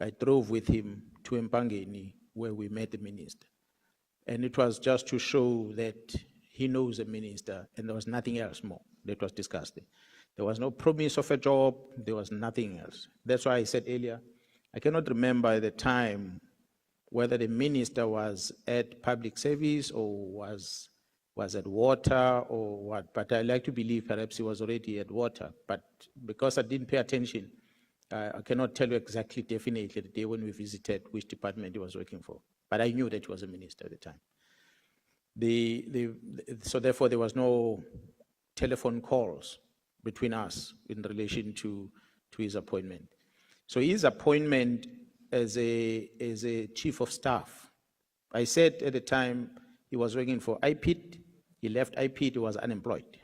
I drove with him to Mpangeni, where we met the minister. And it was just to show that he knows the minister, and there was nothing else more that was discussed. There was no promise of a job, there was nothing else. That's why I said earlier, I cannot remember at the time whether the minister was at public service or was at water or what, but I like to believe perhaps he was already at water. But because I didn't pay attention, I cannot tell you exactly definitely the day when we visited which department he was working for. But I knew that he was a minister at the time. So therefore there was no telephone calls between us in relation to his appointment. So his appointment as a chief of staff, I said at the time he was working for IPID, he left IPID, he was unemployed.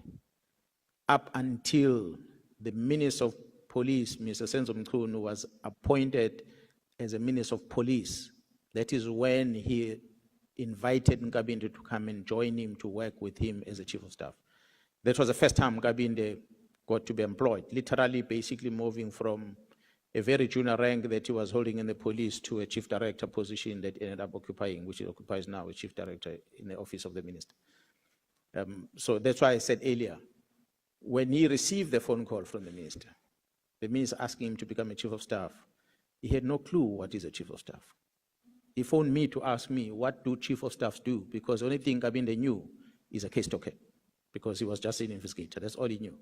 Up until the Minister of Police, Mr. Senzo Mkhwanazi, was appointed as a Minister of Police. That is when he invited Nkabinde to come and join him to work with him as a chief of staff. That was the first time Nkabinde got to be employed, literally basically moving from a very junior rank that he was holding in the police to a chief director position that he ended up occupying, which he occupies now, a chief director in the office of the minister. So that's why I said earlier, when he received the phone call from the minister asking him to become a chief of staff, he had no clue what is a chief of staff. He phoned me to ask me, what do chief of staffs do? Because the only thing Nkabinde knew is a case talker, because he was just an investigator, that's all he knew.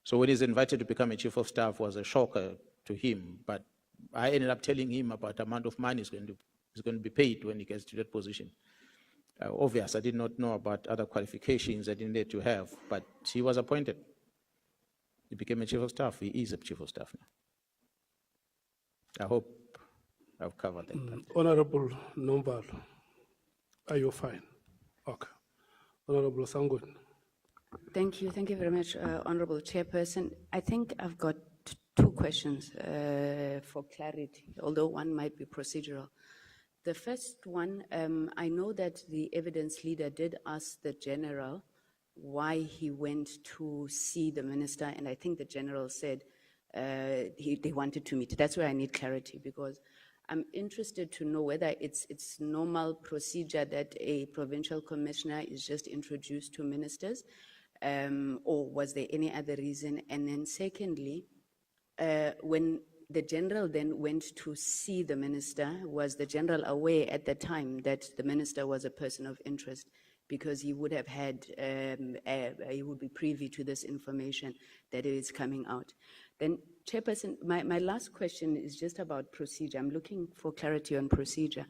So when he's invited to become a chief of staff was a shocker to him, but I ended up telling him about the amount of money is going to be paid when he gets to that position. Obvious, I did not know about other qualifications that he needed to have, but he was appointed. He became a chief of staff. He is a chief of staff now. I hope I've covered that. Honorable Nombal, are you fine? Okay. Honorable Sangun. Thank you very much, Honorable Chairperson. I think I've got two questions for clarity, although one might be procedural. The first one, I know that the evidence leader did ask the general why he went to see the minister, and I think the general said they wanted to meet. That's where I need clarity, because I'm interested to know whether it's normal procedure that a provincial commissioner is just introduced to ministers, or was there any other reason? And then secondly, when the general then went to see the minister, was the general aware at the time that the minister was a person of interest? Because he would have had, he would be privy to this information that is coming out. Then, Chairperson, my last question is just about procedure. I'm looking for clarity on procedure.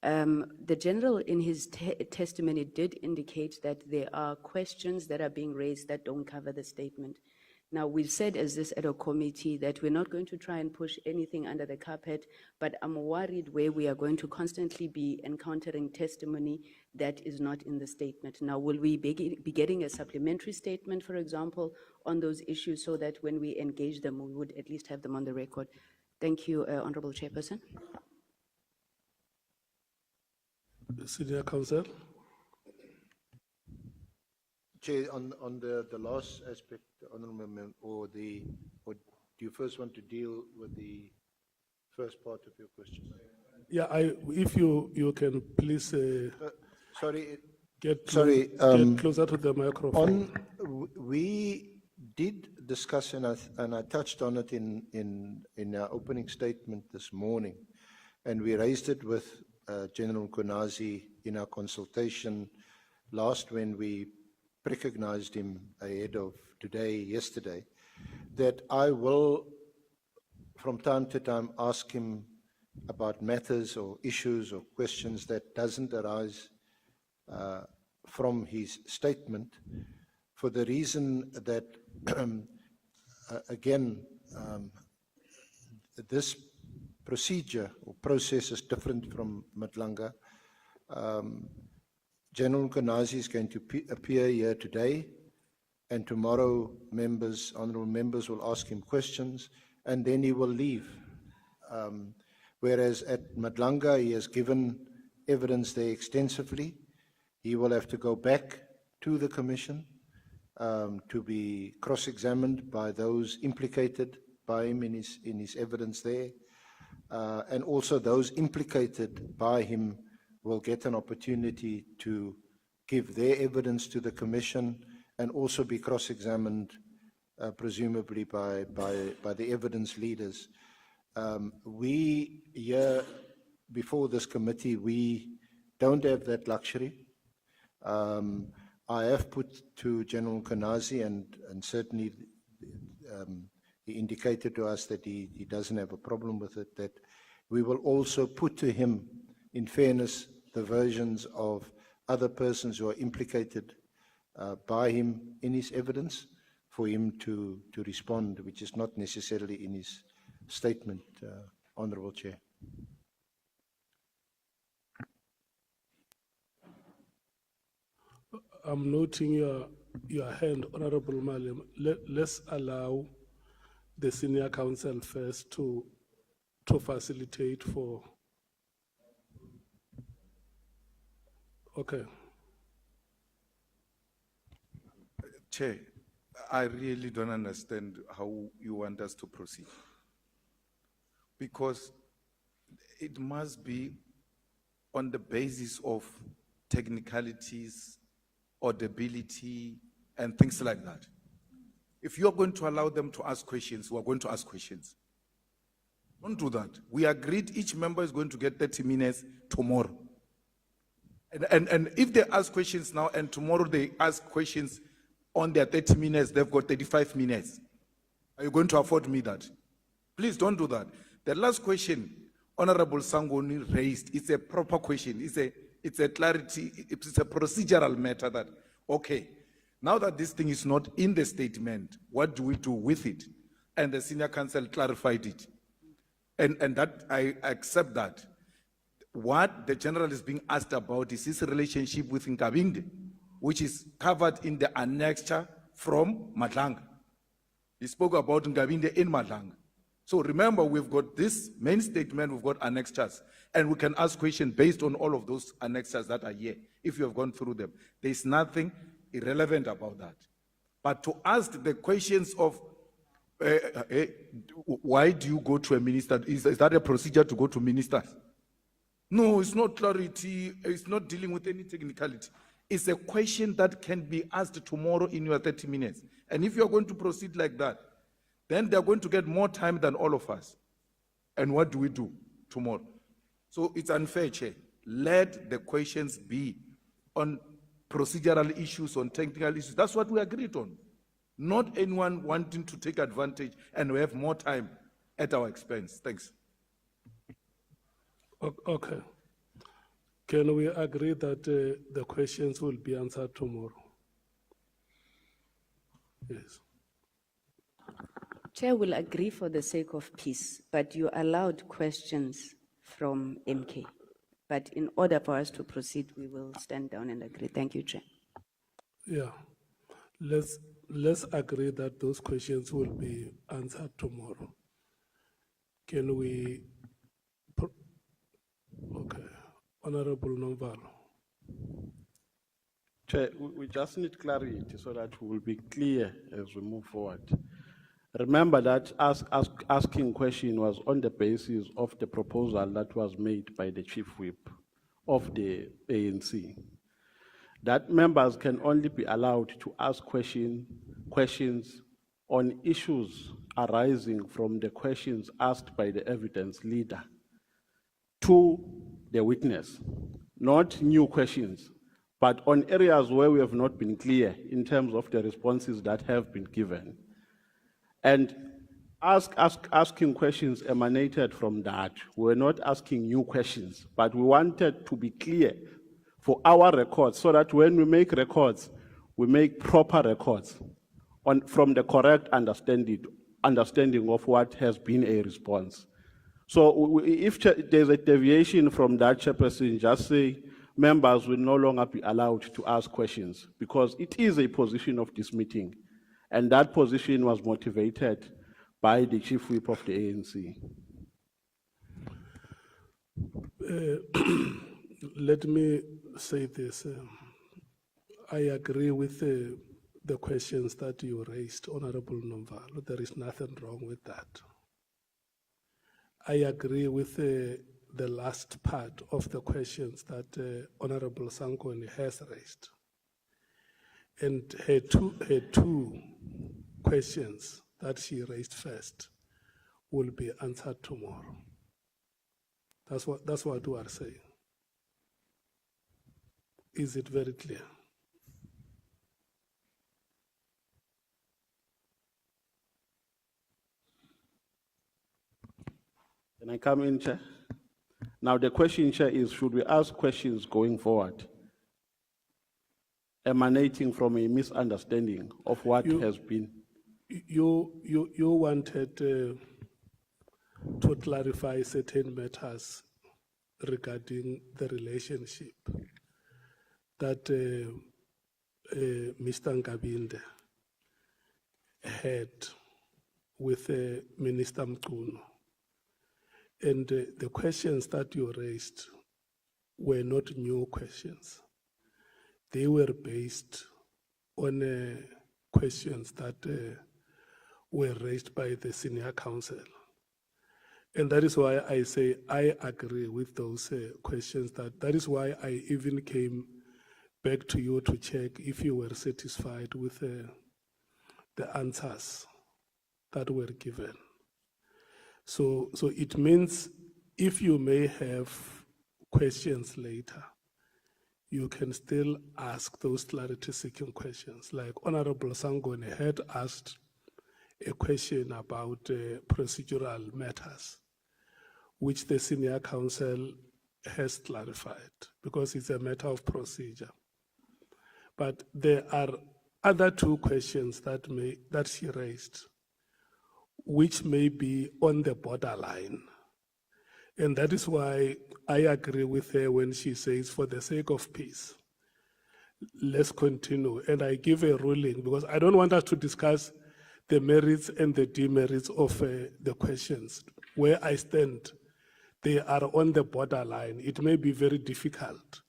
The general in his testimony did indicate that there are questions that are being raised that don't cover the statement. Now, we've said as this ad hoc committee that we're not going to try and push anything under the carpet, but I'm worried where we are going to constantly be encountering testimony that is not in the statement. Now, will we be getting a supplementary statement, for example, on those issues so that when we engage them, we would at least have them on the record? Thank you, Honorable Chairperson. Senior Counsel. Chair, on the last aspect, Honourable Member, or do you first want to deal with the first part of your question? Yeah, if you can please get closer to the microphone. We did discuss, and I touched on it in our opening statement this morning, and we raised it with General Mkhwanazi in our consultation last when we recognized him ahead of yesterday, that I will from time to time ask him about matters or issues or questions that doesn't arise from his statement, for the reason that, again, this procedure or process is different from Madlanga. General Mkhwanazi is going to appear here today, and tomorrow honourable members will ask him questions, and then he will leave. Whereas at Madlanga, he has given evidence there extensively. He will have to go back to the Commission to be cross-examined by those implicated by him in his evidence there. and also those implicated by him will get an opportunity to give their evidence to the commission and also be cross-examined, presumably by the evidence leaders. We here, before this committee, we don't have that luxury. I have put to General Mkhwanazi, and certainly he indicated to us that he doesn't have a problem with it, that we will also put to him, in fairness, the versions of other persons who are implicated by him in his evidence for him to respond, which is not necessarily in his statement, Honourable Chair. I'm noting your hand, Honorable Malim. Let's allow the senior counsel first to facilitate for. Okay. Chair, I really don't understand how you want us to proceed. Because it must be on the basis of technicalities, audibility, and things like that. If you're going to allow them to ask questions, we're going to ask questions. Don't do that. We agreed each member is going to get 30 minutes tomorrow. And if they ask questions now and tomorrow they ask questions on their 30 minutes, they've got 35 minutes. Are you going to afford me that? Please don't do that. The last question Honorable Sangoni raised, it's a proper question. It's a clarity, it's a procedural matter that, okay, now that this thing is not in the statement, what do we do with it? And the senior counsel clarified it. And that, I accept that. What the general is being asked about is his relationship with Nkabinde, which is covered in the annexure from Madlanga. He spoke about Nkabinde in Madlanga. So remember, we've got this main statement, we've got annexures, and we can ask questions based on all of those annexures that are here, if you have gone through them. There's nothing irrelevant about that. But to ask the questions of, why do you go to a minister? Is that a procedure to go to ministers? No, it's not clarity, it's not dealing with any technicality. It's a question that can be asked tomorrow in your 30 minutes. And if you're going to proceed like that, then they're going to get more time than all of us. And what do we do tomorrow? So it's unfair, Chair. Let the questions be on procedural issues, on technical issues. That's what we agreed on. Not anyone wanting to take advantage and we have more time at our expense. Thanks. Okay. Can we agree that the questions will be answered tomorrow? Yes. Chair will agree for the sake of peace, but you allowed questions from MK. But in order for us to proceed, we will stand down and agree. Thank you, Chair. Yeah. Let's agree that those questions will be answered tomorrow. Can we? Okay. Honorable Nomvalo. Chair, we just need clarity so that we will be clear as we move forward. Remember that asking question was on the basis of the proposal that was made by the Chief Whip of the ANC. That members can only be allowed to ask questions on issues arising from the questions asked by the evidence leader to the witness, not new questions, but on areas where we have not been clear in terms of the responses that have been given. And asking questions emanated from that. We're not asking new questions, but we wanted to be clear for our records so that when we make records, we make proper records from the correct understanding of what has been a response. So if there's a deviation from that, Chairperson, just say members will no longer be allowed to ask questions because it is a position of this meeting. And that position was motivated by the Chief Whip of the ANC. Let me say this. I agree with the questions that you raised, Honorable Nomvalo. There is nothing wrong with that. I agree with the last part of the questions that Honorable Sankoni has raised. And her two questions that she raised first will be answered tomorrow. That's what we are saying. Is it very clear? Can I come in, Chair? Now, the question, Chair, is should we ask questions going forward emanating from a misunderstanding of what has been? You wanted to clarify certain matters regarding the relationship that Mr. Ngabinde had with Minister Mkhwanazi. And the questions that you raised were not new questions. They were based on questions that were raised by the senior counsel. And that is why I say I agree with those questions. That is why I even came back to you to check if you were satisfied with the answers that were given. So it means if you may have questions later, you can still ask those clarity-seeking questions. Like Honorable Sangone had asked a question about procedural matters, which the senior counsel has clarified because it's a matter of procedure. But there are other two questions that she raised, which may be on the borderline. And that is why I agree with her when she says, for the sake of peace, let's continue. And I give a ruling because I don't want us to discuss the merits and the demerits of the questions. Where I stand, they are on the borderline. It may be very difficult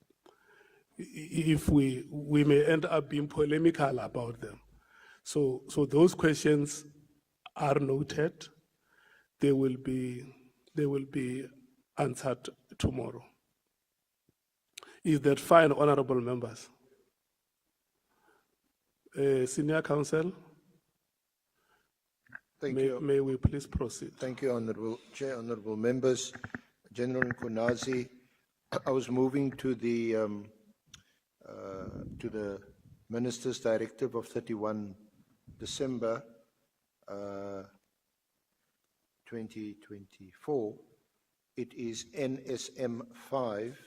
if we may end up being polemical about them. So those questions are noted. They will be answered tomorrow. Is that fine, honorable members? Senior counsel, Thank you. may we please proceed? Thank you, Honorable Chair, honorable members. General Mkhwanazi, I was moving to the Minister's Directive of 31 December 2024. It is NSM 5,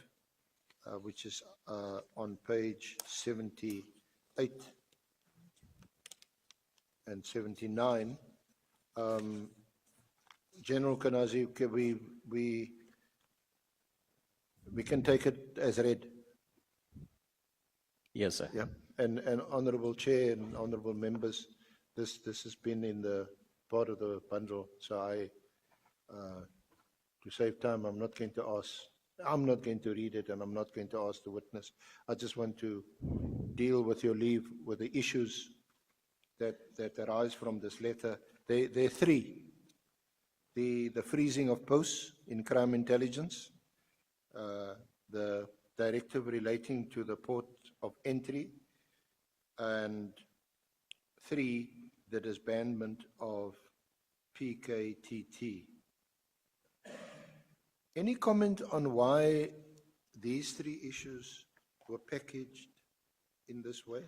which is on page 78 and 79. General Mkhwanazi, we can take it as read. Yes, sir. Yeah, and Honorable Chair and honorable members, this has been in the part of the bundle, so to save time, I'm not going to read it, and I'm not going to ask the witness. I just want to deal with your leave with the issues that arise from this letter. There are three. The freezing of posts in crime intelligence, the directive relating to the port of entry, and 3, the disbandment of PKTT. Any comment on why these 3 issues were packaged in this way?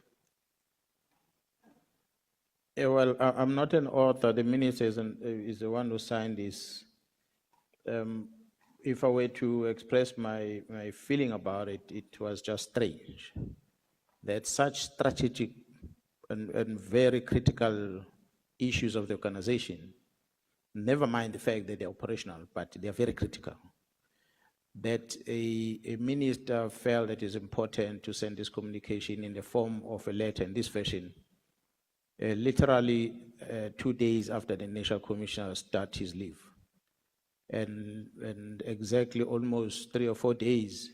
Yeah, well, I'm not an author. The minister is the one who signed this. If I were to express my feeling about it, it was just strange that such strategic and very critical issues of the organization, never mind the fact that they're operational, but they're very critical, that a minister felt that it's important to send this communication in the form of a letter in this version, literally 2 days after the National Commissioner started his leave. And exactly almost 3 or 4 days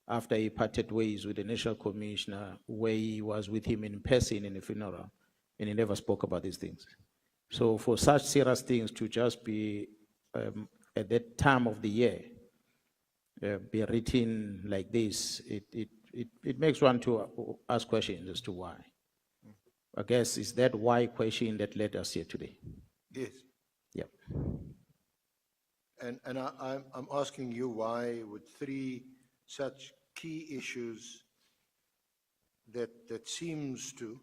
after he parted ways with the National Commissioner, where he was with him in person in the funeral, and he never spoke about these things. So for such serious things to just be at that time of the year be written like this, it makes one to ask questions as to why. I guess it's that why question that led us here today. Yes. Yep. And I'm asking you why would three such key issues that seems to,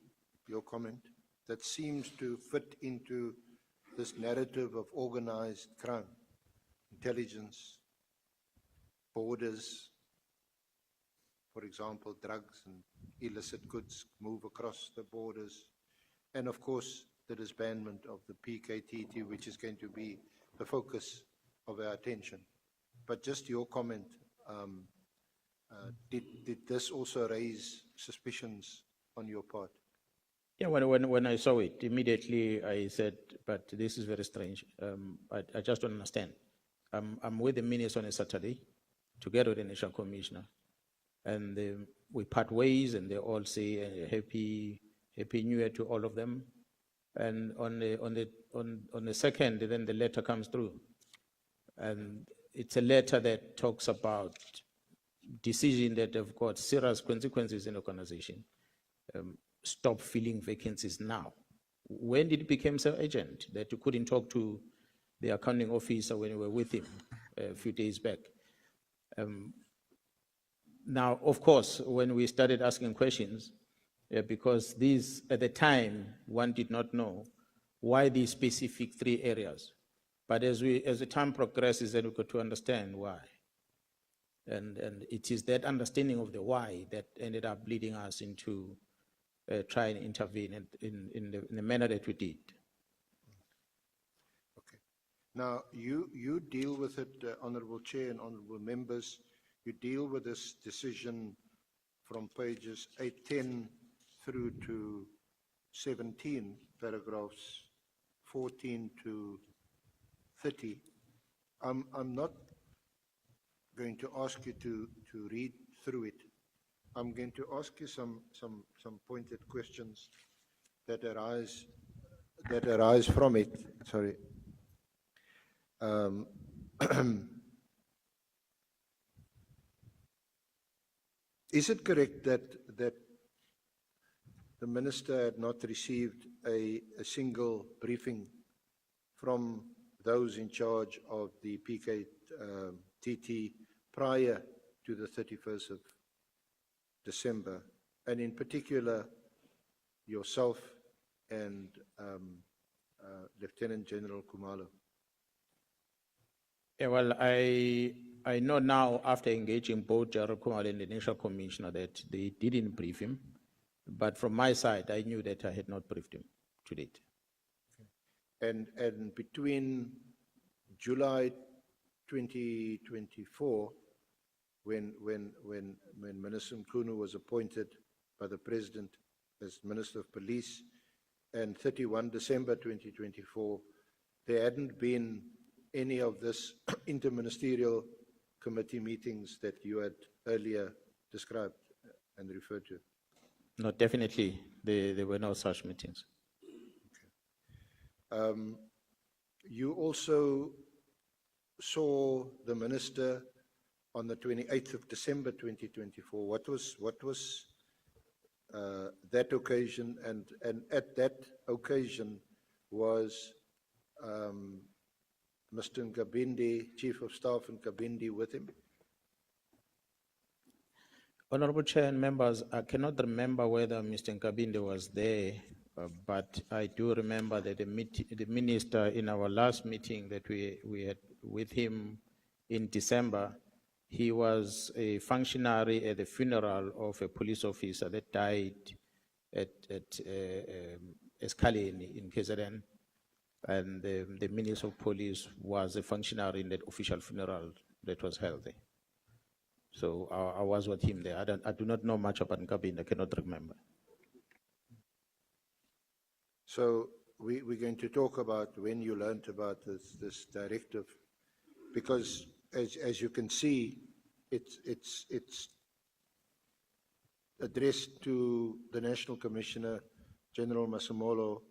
your comment, that seems to fit into this narrative of organized crime, intelligence, borders, for example, drugs and illicit goods move across the borders, and of course, the disbandment of the PKTT, which is going to be the focus of our attention. But just your comment, did this also raise suspicions on your part? Yeah, when I saw it, immediately I said, but this is very strange. I just don't understand. I'm with the minister on a Saturday, together with the national commissioner, and we part ways, and they all say happy New Year to all of them. And on the second, then the letter comes through, and it's a letter that talks about decisions that have got serious consequences in the organization. Stop filling vacancies now. When did it become so urgent that you couldn't talk to the accounting officer when you were with him a few days back? Now, of course, when we started asking questions, because these, at the time, one did not know why these specific three areas. But as the time progresses, then we got to understand why. And it is that understanding of the why that ended up leading us into try and intervene in the manner that we did. Okay. Now, you deal with it, Honorable Chair and Honorable Members, you deal with this decision from pages 810 through to 17, paragraphs 14 to 30. I'm not going to ask you to read through it. I'm going to ask you some pointed questions that arise from it. Sorry. Is it correct that the minister had not received a single briefing from those in charge of the PKTT prior to the 31st of December, and in particular yourself and Lieutenant General Kumalo? Yeah, well, I know now after engaging both General Kumalo and the National Commissioner that they didn't brief him, but from my side, I knew that I had not briefed him to date. And between July 2024, when Minister Mkhwanazi was appointed by the President as Minister of Police, and 31 December 2024, there hadn't been any of this interministerial committee meetings that you had earlier described and referred to? No, definitely, there were no such meetings. You also saw the minister on the 28th of December 2024. What was that occasion? And at that occasion was Mr. Nkabinde, Chief of Staff Nkabinde, with him? Honorable Chair and members, I cannot remember whether Mr. Nkabinde was there, but I do remember that the minister in our last meeting that we had with him in December, he was a functionary at the funeral of a police officer that died at Escaleni in KZN, and the Minister of Police was a functionary in that official funeral that was held there. So I was with him there. I do not know much about Nkabinde. I cannot remember. So we're going to talk about when you learned about this directive, because as you can see, it's addressed to the National Commissioner, General Masamolo,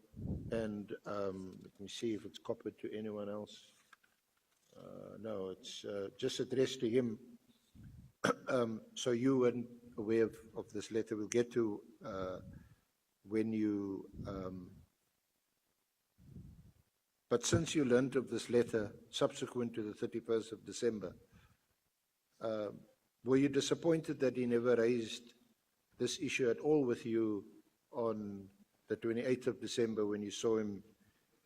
and let me see if it's copied to anyone else. No, it's just addressed to him. So you weren't aware of this letter. We'll get to when you. But since you learned of this letter subsequent to the 31st of December, were you disappointed that he never raised this issue at all with you on the 28th of December when you saw him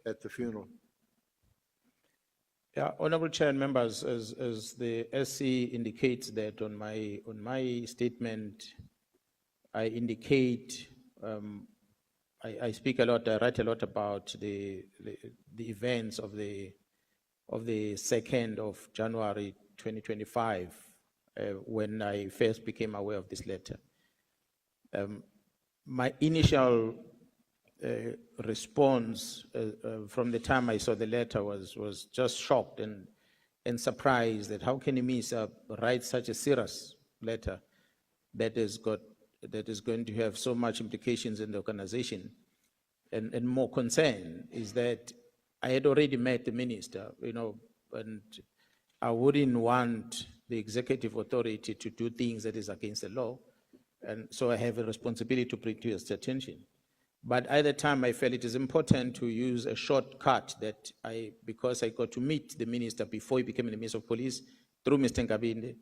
at the funeral? Yeah, Honorable Chair and members, as the SC indicates that on my statement, I indicate, I speak a lot, I write a lot about the events of the 2nd of January 2025, when I first became aware of this letter. My initial response from the time I saw the letter was just shocked and surprised that how can a minister write such a serious letter that is going to have so much implications in the organization. And more concern is that I had already met the minister, and I wouldn't want the executive authority to do things that is against the law. And so I have a responsibility to bring to his attention. But at the time, I felt it is important to use a shortcut that because I got to meet the minister before he became the Minister of Police through Mr. Nkabinde.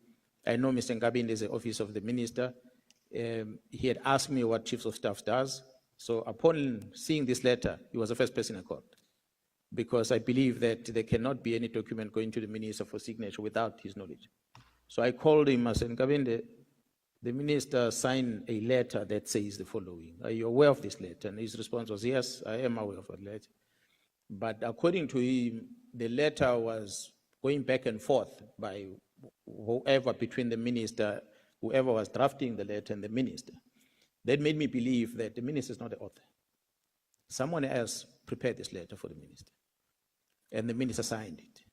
I know Mr. Nkabinde is the office of the minister. He had asked me what Chiefs of Staff does. So upon seeing this letter, he was the first person I called, because I believe that there cannot be any document going to the minister for signature without his knowledge. So I called him and said, Nkabinde, the minister signed a letter that says the following. Are you aware of this letter? And his response was, yes, I am aware of that letter. But according to him, the letter was going back and forth by whoever between the minister, whoever was drafting the letter and the minister. That made me believe that the minister is not the author. Someone else prepared this letter for the minister. And the minister signed it.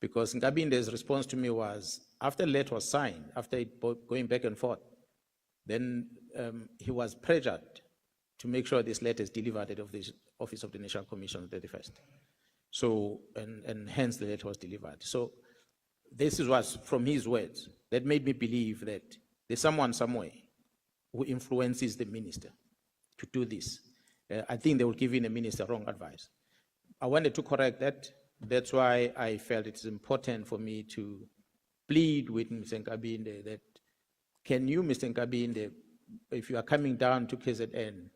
Because Nkabinde's response to me was, after the letter was signed, after it going back and forth, then he was pressured to make sure this letter is delivered at the Office of the National Commission on the 31st. So, and hence the letter was delivered. So this was from his words that made me believe that there's someone somewhere who influences the minister to do this. I think they will give the minister wrong advice. I wanted to correct that. That's why I felt it's important for me to plead with Mr. Nkabinde that, can you, Mr. Nkabinde, if you are coming down to KZN,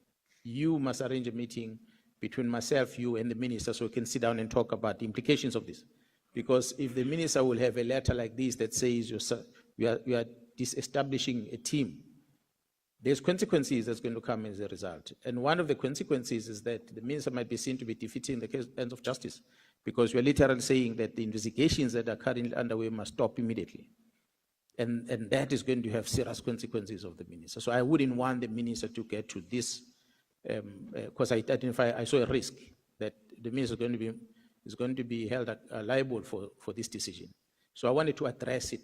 you must arrange a meeting between myself, you, and the minister so we can sit down and talk about the implications of this. Because if the minister will have a letter like this that says you are disestablishing a team, there's consequences that's going to come as a result. And one of the consequences is that the minister might be seen to be defeating the ends of justice, because we're literally saying that the investigations that are currently underway must stop immediately. And that is going to have serious consequences of the minister. So I wouldn't want the minister to get to this, because I saw a risk that the minister is going to be held liable for this decision. So I wanted to address it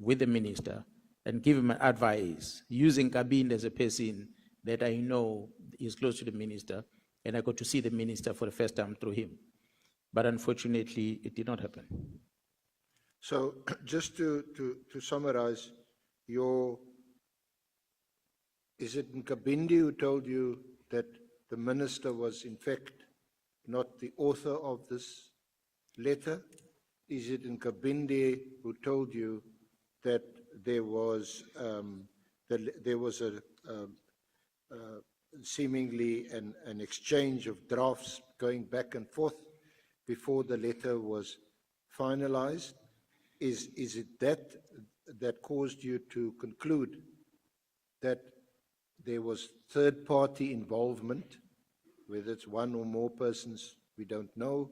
with the minister and give him advice, using Nkabinde as a person that I know is close to the minister, and I got to see the minister for the first time through him. But unfortunately, it did not happen. So just to summarize, is it Nkabinde who told you that the minister was in fact not the author of this letter? Is it Nkabinde who told you that there was seemingly an exchange of drafts going back and forth before the letter was finalized? Is it that caused you to conclude that there was third-party involvement, whether it's one or more persons, we don't know,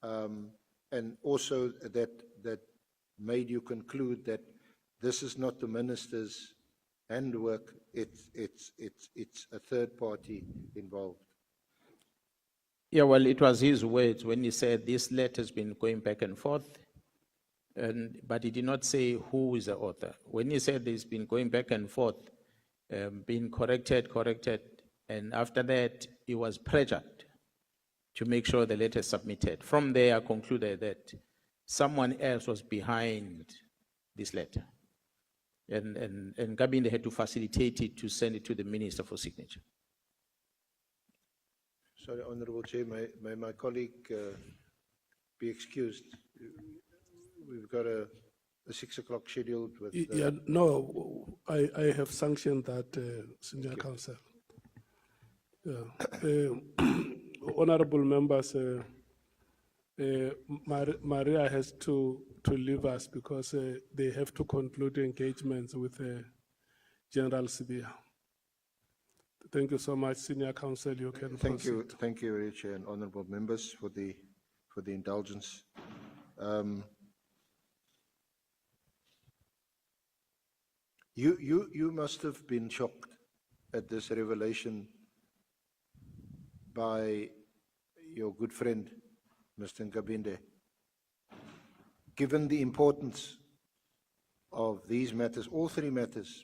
and also that made you conclude that this is not the minister's handwork, it's a third party involved? Yeah, well, it was his words when he said this letter has been going back and forth, but he did not say who is the author. When he said it's been going back and forth, being corrected, and after that, he was pressured to make sure the letter is submitted. From there, I concluded that someone else was behind this letter. And Gabinde had to facilitate it to send it to the minister for signature. Sorry, Honorable Chair, may my colleague be excused? We've got a 6 o'clock scheduled with. Yeah, no, I have sanctioned that, Senior Counsel. Yeah. Honorable members, Maria has to leave us because they have to conclude engagements with General Sibia. Thank you so much, Senior Counsel. You can Thank you, proceed. thank you, very Chair, and honourable members for the indulgence. You must have been shocked at this revelation by your good friend, Mr. Nkabinde. Given the importance of these matters, all three matters,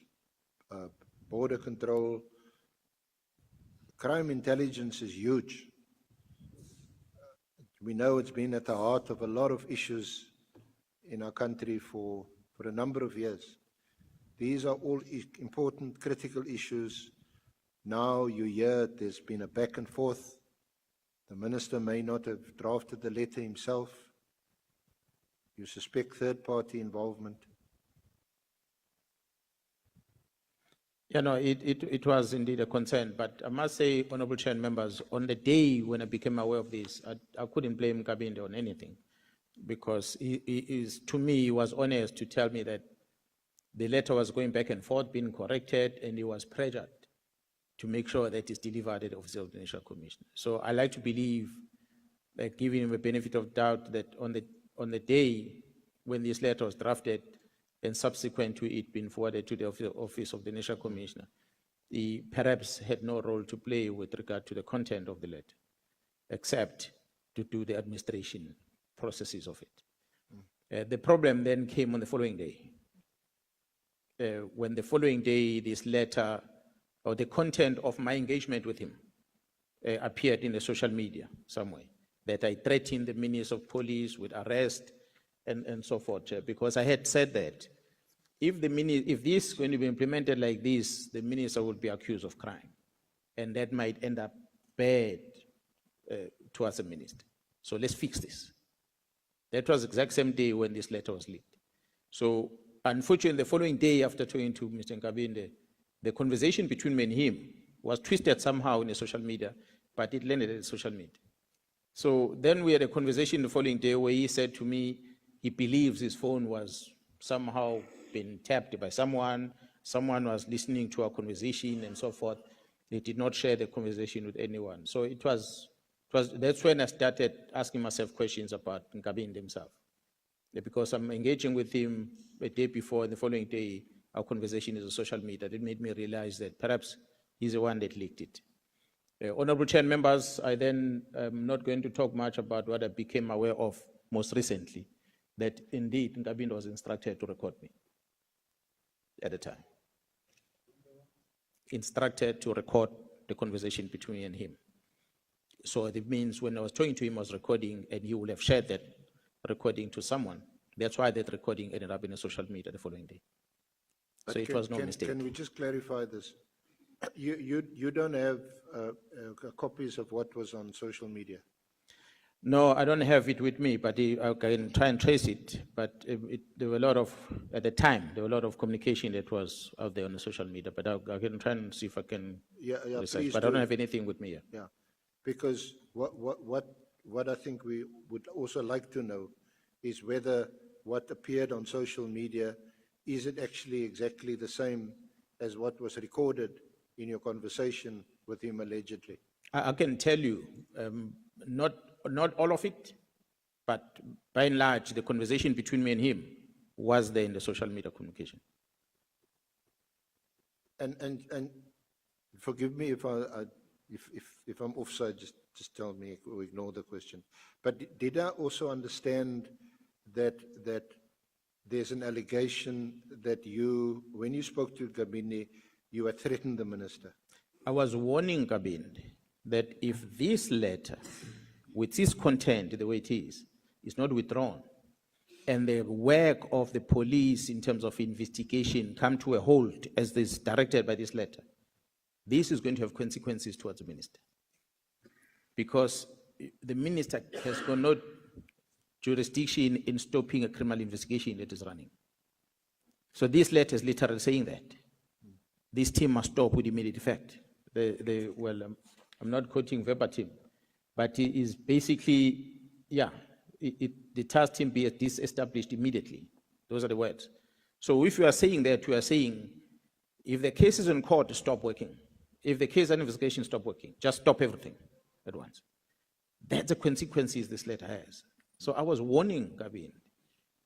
border control, crime intelligence is huge. We know it's been at the heart of a lot of issues in our country for a number of years. These are all important, critical issues. Now you hear there's been a back and forth. The minister may not have drafted the letter himself. You suspect third-party involvement. Yeah, no, it was indeed a concern, but I must say, Honorable Chair and members, on the day when I became aware of this, I couldn't blame Gabinde on anything, because to me, he was honest to tell me that the letter was going back and forth, being corrected, and he was pressured to make sure that it's delivered at the Office of the National Commissioner. So I like to believe, like, giving him a benefit of doubt, that on the day when this letter was drafted, and subsequent to it being forwarded to the Office of the National Commissioner, he perhaps had no role to play with regard to the content of the letter, except to do the administration processes of it. The problem then came on the following day. When the following day, this letter, or the content of my engagement with him, appeared in the social media somewhere, that I threatened the Minister of Police with arrest and so forth, because I had said that if this is going to be implemented like this, the minister would be accused of crime, and that might end up bad towards the minister. So let's fix this. That was the exact same day when this letter was leaked. So unfortunately, the following day after talking to Mr. Nkabinde, the conversation between me and him was twisted somehow in the social media, but it landed at the social media. So then we had a conversation the following day where he said to me he believes his phone was somehow been tapped by someone was listening to our conversation and so forth. He did not share the conversation with anyone. So that's when I started asking myself questions about Nkabinde himself. Because I'm engaging with him a day before, and the following day, our conversation is on social media. It made me realize that perhaps he's the one that leaked it. Honorable Chair and members, I then am not going to talk much about what I became aware of most recently, that indeed Nkabinde was instructed to record me at the time. Instructed to record the conversation between me and him. So it means when I was talking to him, I was recording, and he would have shared that recording to someone. That's why that recording ended up in the social media the following day. So it was no mistake. Can we just clarify this? You don't have copies of what was on social media? No, I don't have it with me, but I can try and trace it. But there were a lot of, at the time, there were a lot of communication that was out there on the social media. But I can try and see if I can research. Please But I do. don't have anything with me here. Yeah, because what I think we would also like to know is whether what appeared on social media, is it actually exactly the same as what was recorded in your conversation with him allegedly? I can tell you, not all of it, but by and large, the conversation between me and him was there in the social media communication. And forgive me if if I'm offside, just tell me or ignore the question. But did I also understand that there's an allegation that you, when you spoke to Gabinde, you had threatened the minister? I was warning Gabinde that if this letter, with its content the way it is not withdrawn, and the work of the police in terms of investigation come to a halt as is directed by this letter, this is going to have consequences towards the minister. Because the minister has got no jurisdiction in stopping a criminal investigation that is running. So this letter is literally saying that this team must stop with immediate effect. I'm not quoting verbatim, but it is basically, yeah, the task team be disestablished immediately. Those are the words. So if you are saying that, you are saying, if the case is in court, stop working. If the case and investigation stop working, just stop everything at once. That's the consequences this letter has. So I was warning Gabin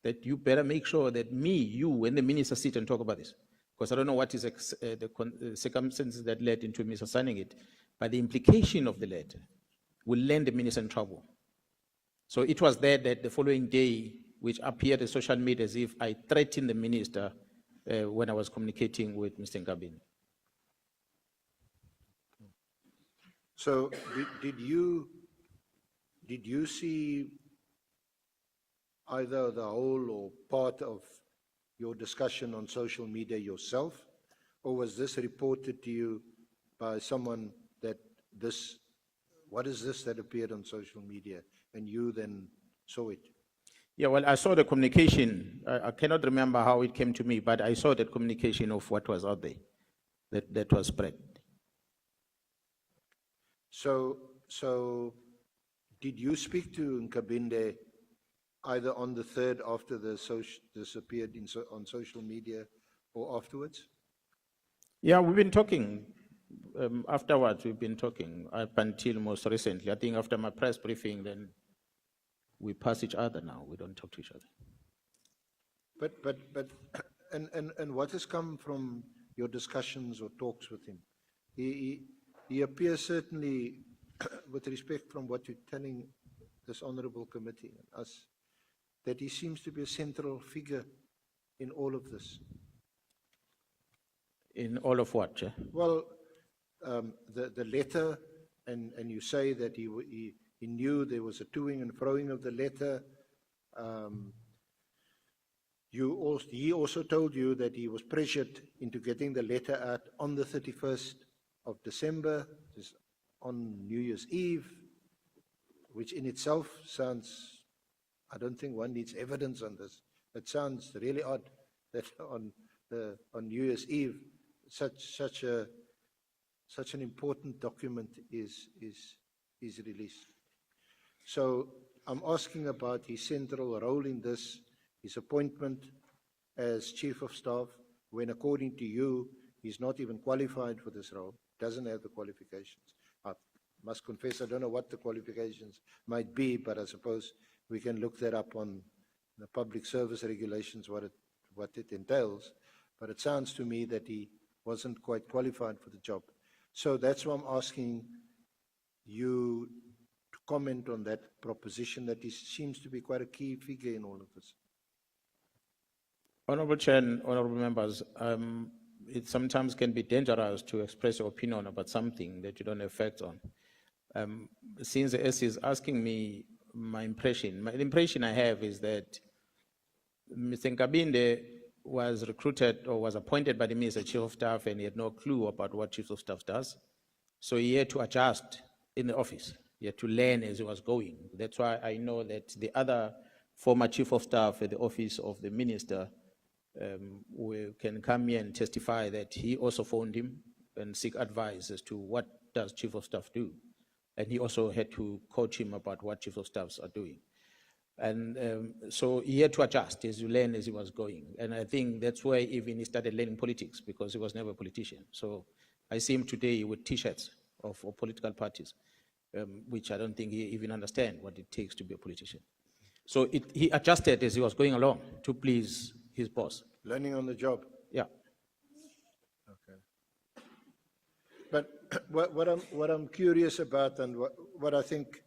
that you better make sure that me, you, and the minister sit and talk about this. Because I don't know what is the circumstances that led into Mr. signing it, but the implication of the letter will land the minister in trouble. So it was there that the following day, which appeared in social media as if I threatened the minister when I was communicating with Mr. Ngabin. So did you see either the whole or part of your discussion on social media yourself, or was this reported to you by someone that what is this that appeared on social media, and you then saw it? Yeah, well, I saw the communication. I cannot remember how it came to me, but I saw that communication of what was out there, that was spread. So did you speak to Nkabinde either on the 3rd after this appeared on social media or afterwards? Yeah, we've been talking. Afterwards, we've been talking up until most recently. I think after my press briefing, then we pass each other now. We don't talk to each other. And what has come from your discussions or talks with him? He appears certainly, with respect from what you're telling this honorable committee and us, that he seems to be a central figure in all of this. In all of what, Chair? Well, the letter, and you say that he knew there was a toing and froing of the letter. He also told you that he was pressured into getting the letter out on the 31st of December, just on New Year's Eve, which in itself sounds, I don't think one needs evidence on this. It sounds really odd that on New Year's Eve, such an important document is released. So I'm asking about his central role in this, his appointment as Chief of Staff, when according to you, he's not even qualified for this role, doesn't have the qualifications. I must confess, I don't know what the qualifications might be, but I suppose we can look that up on the public service regulations, what it entails. But it sounds to me that he wasn't quite qualified for the job. So that's why I'm asking you to comment on that proposition, that he seems to be quite a key figure in all of this. Honorable Chair and honorable members, it sometimes can be dangerous to express your opinion about something that you don't have facts on. Since the S is asking me my impression, the impression I have is that Mr. Nkabinde was recruited or was appointed by the Minister Chief of Staff, and he had no clue about what Chief of Staff does. So he had to adjust in the office. He had to learn as he was going. That's why I know that the other former Chief of Staff at the office of the Minister can come here and testify that he also phoned him and seek advice as to what does Chief of Staff do. And he also had to coach him about what Chief of Staffs are doing. And so he had to adjust as you learn as he was going. And I think that's why even he started learning politics, because he was never a politician. So I see him today with T-shirts of political parties, which I don't think he even understands what it takes to be a politician. So he adjusted as he was going along to please his boss. Learning on the job. Yeah. Okay. But what I'm curious about, and what I think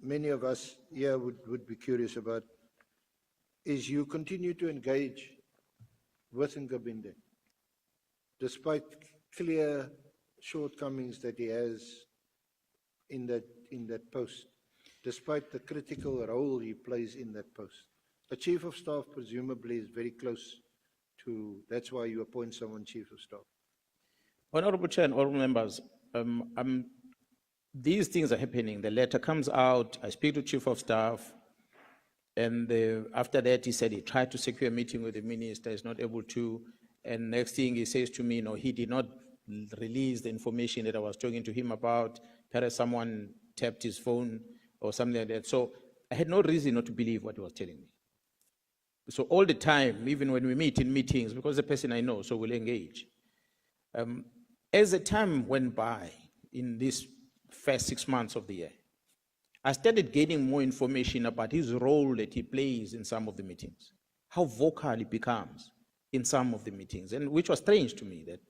many of us here would be curious about, is you continue to engage with Nkabinde, despite clear shortcomings that he has in that post, despite the critical role he plays in that post. A chief of staff presumably is very close to, that's why you appoint someone chief of staff. Honorable Chair and all members, these things are happening. The letter comes out, I speak to Chief of Staff, and after that he said he tried to secure a meeting with the minister, is not able to, and next thing he says to me, no, he did not release the information that I was talking to him about. Perhaps someone tapped his phone or something like that. So I had no reason not to believe what he was telling me. So all the time, even when we meet in meetings, because the person I know, so we'll engage. As the time went by in this first 6 months of the year, I started gaining more information about his role that he plays in some of the meetings, how vocal he becomes in some of the meetings, and which was strange to me that,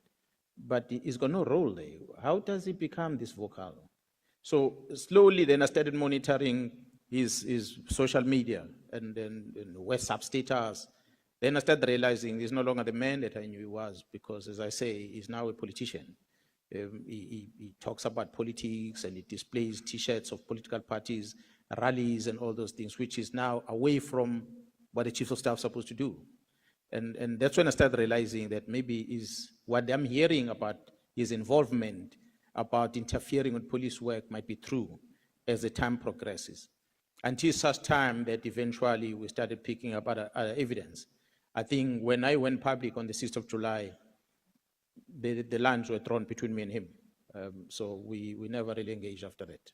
but he's got no role there. How does he become this vocal? So slowly then I started monitoring his social media and then WhatsApp status. Then I started realizing he's no longer the man that I knew he was, because as I say, he's now a politician. He talks about politics and he displays T-shirts of political parties, rallies and all those things, which is now away from what the chief of staff is supposed to do. And that's when I started realizing that maybe is what I'm hearing about his involvement, about interfering with police work might be true as the time progresses. Until such time that eventually we started picking up other evidence. I think when I went public on the 6th of July, the lines were drawn between me and him. So we never really engaged after that.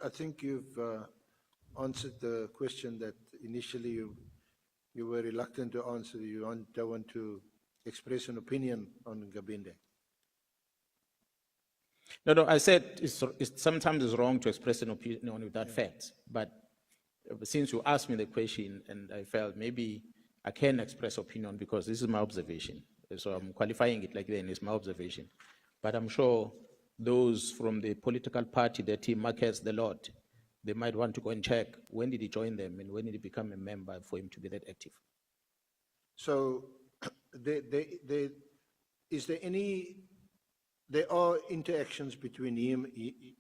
I think you've answered the question that initially you were reluctant to answer. You don't want to express an opinion on Gabinde. No, I said sometimes it's wrong to express an opinion without facts. But since you asked me the question, and I felt maybe I can express opinion because this is my observation. So I'm qualifying it like that, it's my observation. But I'm sure those from the political party that he markets the lot, they might want to go and check when did he join them and when did he become a member for him to be that active. So there are interactions between him,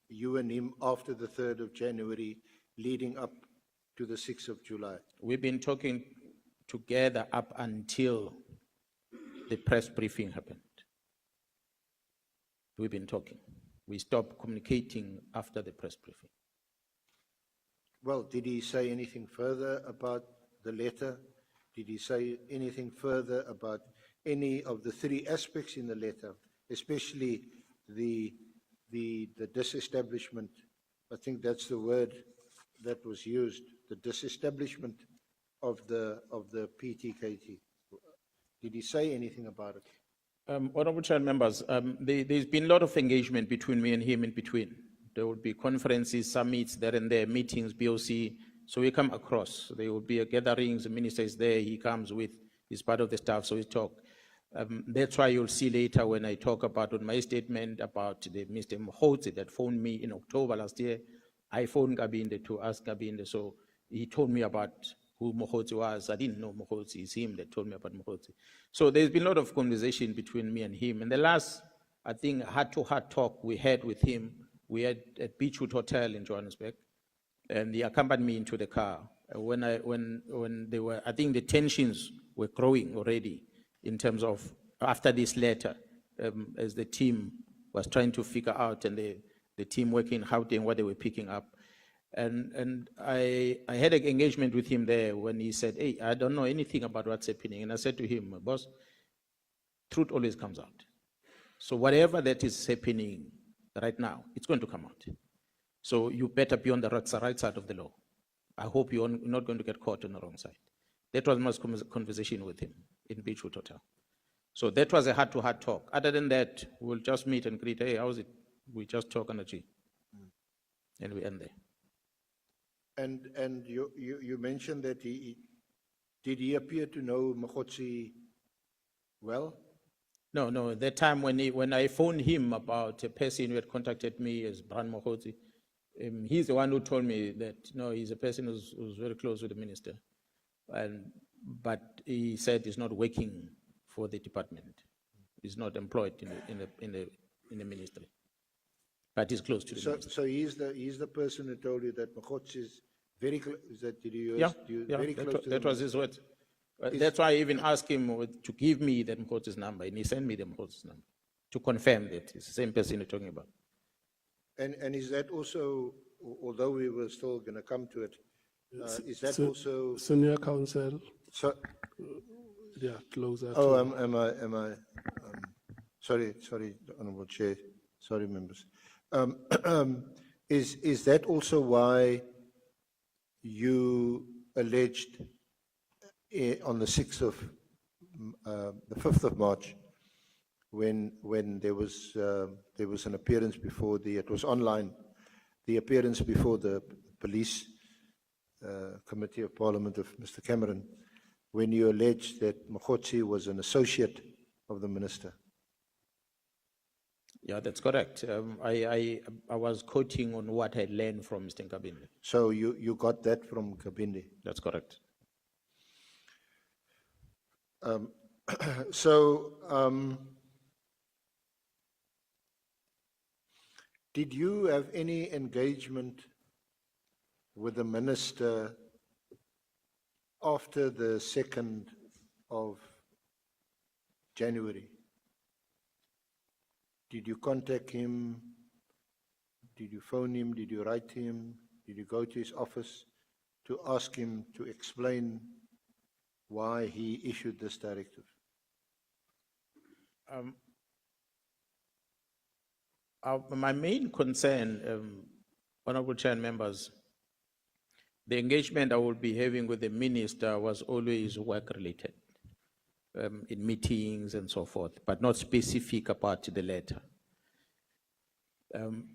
you and him after the 3rd of January leading up to the 6th of July. We've been talking together up until the press briefing happened. We've been talking. We stopped communicating after the press briefing. Well, did he say anything further about the letter? Did he say anything further about any of the 3 aspects in the letter, especially the disestablishment? I think that's the word that was used, the disestablishment of the PTKT. Did he say anything about it? Honorable Chair and members, there's been a lot of engagement between me and him in between. There would be conferences, summits, there and there, meetings, BOC. So we come across. There will be gatherings, the minister is there, he comes with, he's part of the staff, so we talk. That's why you'll see later when I talk about on my statement about the Mr. Mkhwanazi that phoned me in October last year. I phoned Gabinde to ask Gabinde, so he told me about who Mkhwanazi was. I didn't know Mkhwanazi, it's him that told me about Mkhwanazi. So there's been a lot of conversation between me and him. And the last, I think, heart-to-heart talk we had with him, we had at Beachwood Hotel in Johannesburg, and he accompanied me into the car. When they were, I think the tensions were growing already in terms of after this letter, as the team was trying to figure out and the team working out and what they were picking up. And I had an engagement with him there when he said, hey, I don't know anything about what's happening. And I said to him, boss, truth always comes out. So whatever that is happening right now, it's going to come out. So you better be on the right side of the law. I hope you're not going to get caught on the wrong side. That was my conversation with him in Beachwood Hotel. So that was a heart-to-heart talk. Other than that, we'll just meet and greet, hey, how's it? We just talk on the G. And we end there. And you mentioned that did he appear to know Mkhwanazi well? No, at that time when I phoned him about a person who had contacted me as Bran Mkhwanazi, he's the one who told me that, no, he's a person who's very close with the minister. But he said he's not working for the department. He's not employed in the ministry. But he's close to the minister. So he's the person who told you that Mkhwanazi Very, is that, did you use? Yeah, you- yeah, Very close to the that was his word. That's why I even asked him to give me the Mkhwanazi's number, and he sent me the Mkhwanazi's number to confirm that it's the same person you're talking about. And is that also, although we were still going to come to it, is that also, Senior counsel, so, yeah, closer oh, to. am I, sorry, Honorable Chair, sorry, members. Is that also why you alleged on the 6th of, the 5th of March, when there was an appearance before it was online, the appearance before the police committee of Parliament of Mr. Cameron, when you alleged that Mkhwanazi was an associate of the minister? Yeah, that's correct. I was quoting on what I learned from Mr. Nkabinde. So you got that from Kabinde? That's correct. So, did you have any engagement with the minister after the 2nd of January? Did you contact him? Did you phone him? Did you write him? Did you go to his office to ask him to explain why he issued this directive? My main concern, Honorable Chair and members, the engagement I will be having with the minister was always work-related, in meetings and so forth, but not specific about the letter.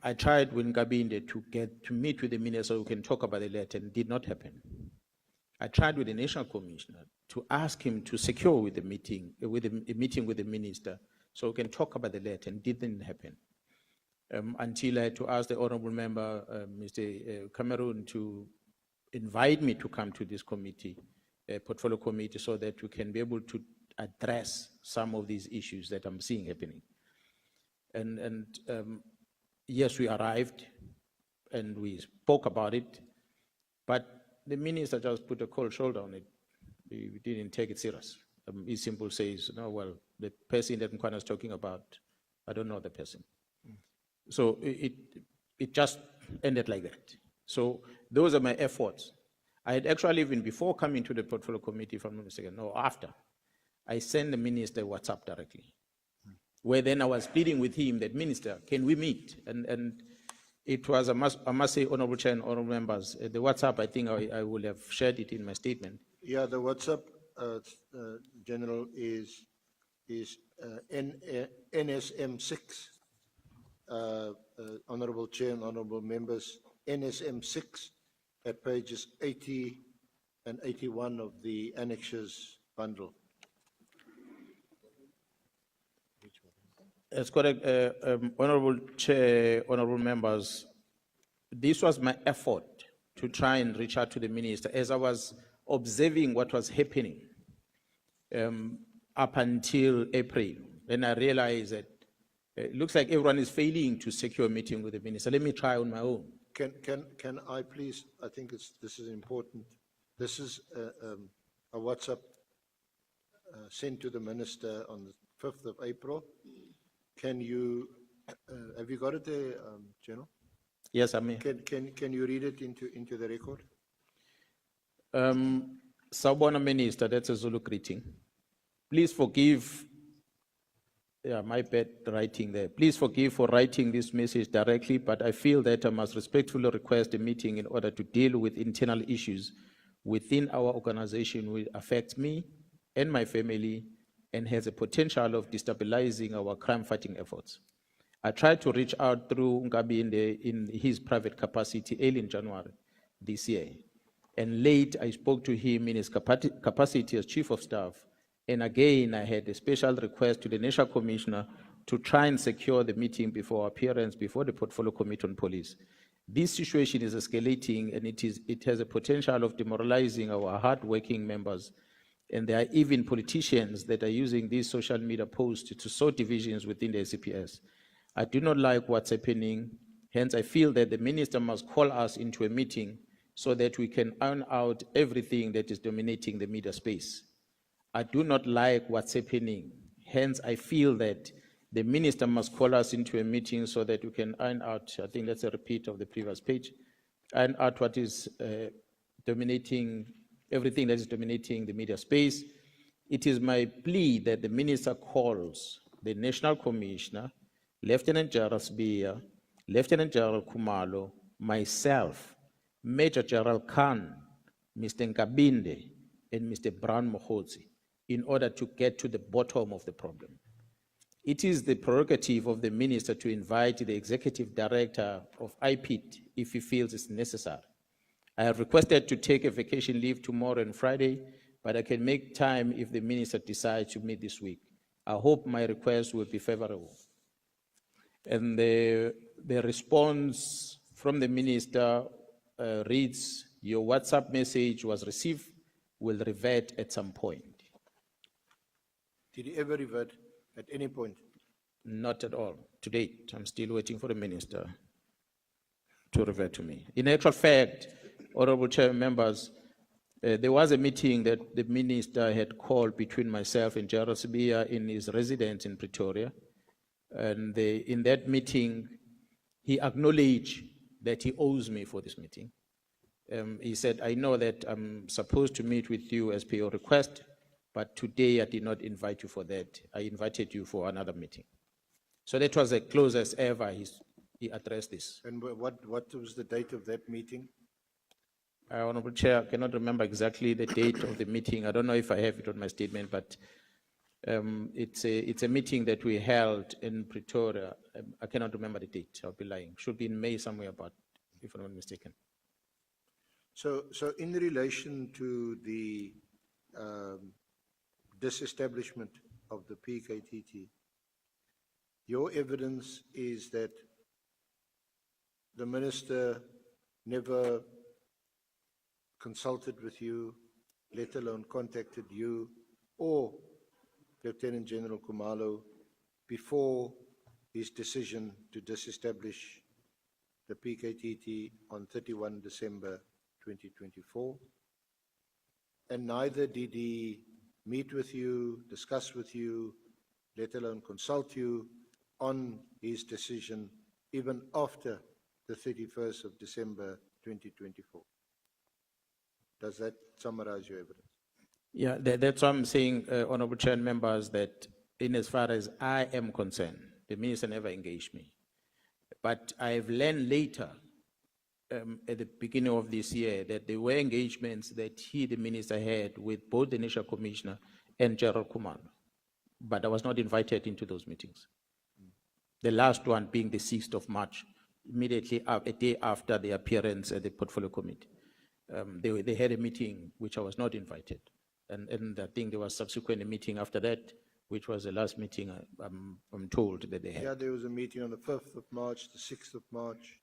I tried with Nkabinde to get to meet with the minister so we can talk about the letter, and it did not happen. I tried with the National Commissioner to ask him to secure with the meeting, with a meeting with the minister so we can talk about the letter, and it didn't happen. Until I had to ask the honorable member, Mr. Cameron, to invite me to come to this committee, portfolio committee, so that we can be able to address some of these issues that I'm seeing happening. And yes, we arrived and we spoke about it, but the minister just put a cold shoulder on it. He didn't take it serious. He simply says, no, well, the person that Mkhwanazi is talking about, I don't know the person. So it just ended like that. So those are my efforts. I had actually, even before coming to the portfolio committee, if I'm not mistaken, no, after, I sent the minister WhatsApp directly, where then I was pleading with him that, Minister, can we meet? And it was, I must say, Honorable Chair and Honorable Members, the WhatsApp, I think I will have shared it in my statement. Yeah, the WhatsApp, General, is NSM6. Honorable Chair and Honorable Members, NSM6 at pages 80 and 81 of the annexures bundle. That's correct, Honorable Chair, Honorable Members. This was my effort to try and reach out to the minister as I was observing what was happening up until April. Then I realized that it looks like everyone is failing to secure a meeting with the minister. Let me try on my own. Can I please, I think this is important. This is a WhatsApp sent to the minister on the 5th of April. Can you, have you got it there, General? Yes, I may. Can you read it into the record? Sawubona Minister, that's a Zulu greeting. Please forgive, yeah, my bad writing there. Please forgive for writing this message directly, but I feel that I must respectfully request a meeting in order to deal with internal issues within our organization which affect me and my family and has a potential of destabilizing our crime-fighting efforts. I tried to reach out through Nkabinde in his private capacity early in January this year. And late, I spoke to him in his capacity as Chief of Staff. And again, I had a special request to the National Commissioner to try and secure the meeting before appearance before the Portfolio Committee on Police. This situation is escalating, and it has a potential of demoralizing our hard-working members. And there are even politicians that are using these social media posts to sow divisions within the SCPS. I do not like what's happening. Hence, I feel that the minister must call us into a meeting so that we can iron out everything that is dominating the media space. I do not like what's happening. Hence, I feel that the minister must call us into a meeting so that we can iron out, I think that's a repeat of the previous page, iron out what is dominating, everything that is dominating the media space. It is my plea that the minister calls the National Commissioner, Lieutenant General Sbiya, Lieutenant General Kumalo, myself, Major General Khan, Mr. Nkabinde, and Mr. Brown Mkhwanazi, in order to get to the bottom of the problem. It is the prerogative of the minister to invite the executive director of IPIT if he feels it's necessary. I have requested to take a vacation leave tomorrow and Friday, but I can make time if the minister decides to meet this week. I hope my request will be favorable. And the response from the minister reads, your WhatsApp message was received, will revert at some point. Did he ever revert at any point? Not at all. To date, I'm still waiting for the minister to revert to me. In actual fact, Honorable Chair members, there was a meeting that the minister had called between myself and General Sbiya in his residence in Pretoria. And in that meeting, he acknowledged that he owes me for this meeting. He said, I know that I'm supposed to meet with you as per your request, but today I did not invite you for that. I invited you for another meeting. So that was the closest ever he addressed this. And what was the date of that meeting? Honorable Chair, I cannot remember exactly the date of the meeting. I don't know if I have it on my statement, but it's a meeting that we held in Pretoria. I cannot remember the date. I'll be lying. Should be in May somewhere, but if I'm not mistaken. So in relation to the disestablishment of the PKTT, your evidence is that the minister never consulted with you, let alone contacted you or Lieutenant General Kumalo before his decision to disestablish the PKTT on 31 December 2024. And neither did he meet with you, discuss with you, let alone consult you on his decision even after the 31st of December 2024. Does that summarize your evidence? Yeah, that's why I'm saying, Honorable Chair and members, that in as far as I am concerned, the minister never engaged me. But I've learned later, at the beginning of this year, that there were engagements that the minister, had with both the National Commissioner and General Kumalo. But I was not invited into those meetings. The last one being the 6th of March, immediately a day after the appearance at the Portfolio Committee. They had a meeting which I was not invited. And I think there was subsequent a meeting after that, which was the last meeting I'm told that they had. Yeah, there was a meeting on the 5th of March, the 6th of March,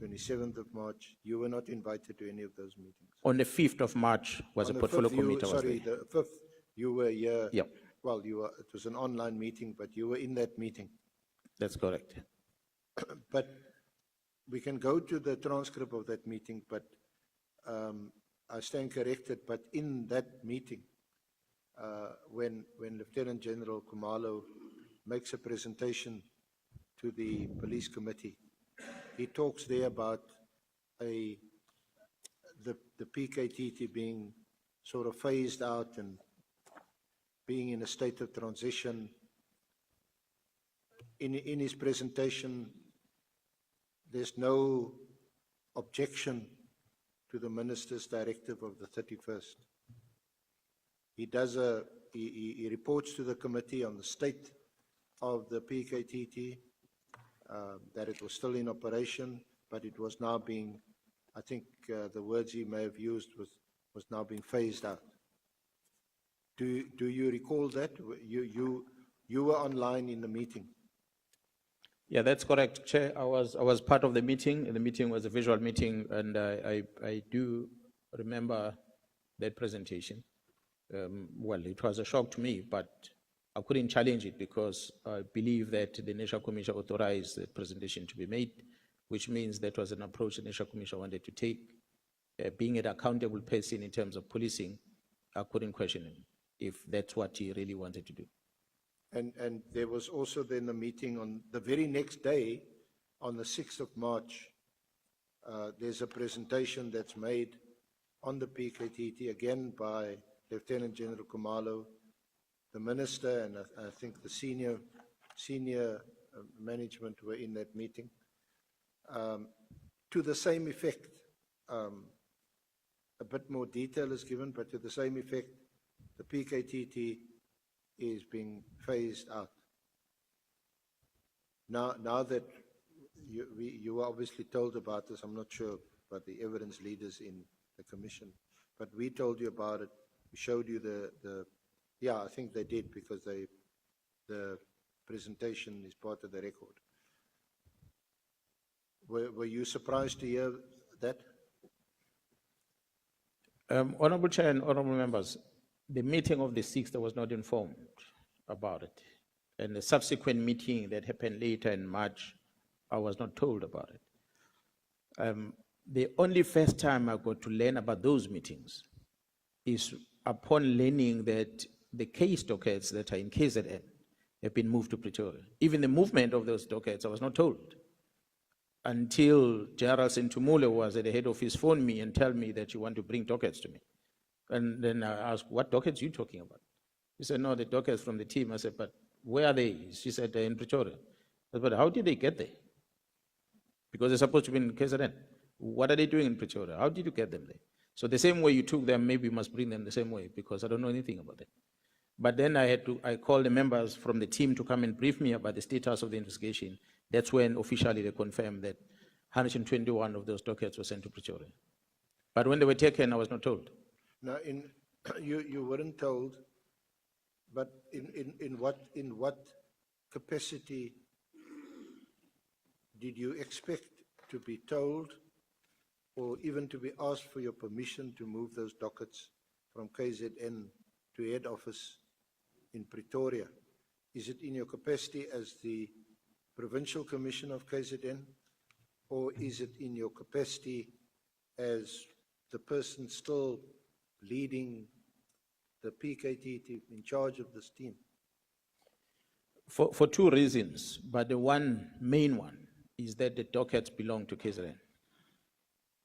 27th of March. You were not invited to any of those meetings. On the 5th of March was On a the Portfolio 5th, Committee. Sorry, the 5th, you were here. Yep. Well, it was an online meeting, but you were in that meeting. That's correct. But we can go to the transcript of that meeting, but I stand corrected, but in that meeting, when Lieutenant General Kumalo makes a presentation to the police committee, he talks there about the PKTT being sort of phased out and being in a state of transition. In his presentation, there's no objection to the minister's directive of the 31st. He reports to the committee on the state of the PKTT, that it was still in operation, but it was now being, I think the words he may have used was now being phased out. Do you recall that? You were online in the meeting. Yeah, that's correct, Chair. I was part of the meeting, and the meeting was a visual meeting, and I do remember that presentation. Well, it was a shock to me, but I couldn't challenge it because I believe that the National Commission authorized the presentation to be made, which means that was an approach the National Commission wanted to take. being an accountable person in terms of policing, I couldn't question him if that's what he really wanted to do. And there was also then a meeting on the very next day, on the 6th of March. There's a presentation that's made on the PKTT, again by Lieutenant General Kumalo, the minister, and I think the senior management were in that meeting, to the same effect. A bit more detail is given, but to the same effect, the PKTT is being phased out. Now that you were obviously told about this, I'm not sure about the evidence leaders in the commission, but we told you about it. We showed you yeah, I think they did, because the presentation is part of the record. Were you surprised to hear that? Honorable Chair and honorable members, the meeting of the 6th, I was not informed about it. And the subsequent meeting that happened later in March, I was not told about it. The only first time I got to learn about those meetings is upon learning that the case dockets that are in KZN have been moved to Pretoria. Even the movement of those dockets, I was not told. Until General Sentumule was at the head office, phoned me and tell me that you want to bring dockets to me. And then I asked, what dockets are you talking about? He said, no, the dockets from the team. I said, but where are they? She said, they're in Pretoria. I said, but how did they get there? Because they're supposed to be in KZN. What are they doing in Pretoria? How did you get them there? So the same way you took them, maybe you must bring them the same way, because I don't know anything about it. But then I called the members from the team to come and brief me about the status of the investigation. That's when officially they confirmed that 121 of those dockets were sent to Pretoria. But when they were taken, I was not told. Now, you weren't told, but in what capacity did you expect to be told, or even to be asked for your permission to move those dockets from KZN to head office in Pretoria? Is it in your capacity as the Provincial Commissioner of KZN, or is it in your capacity as the person still leading the PKTT, in charge of this team? For two reasons, but the main one is that the dockets belong to KZN.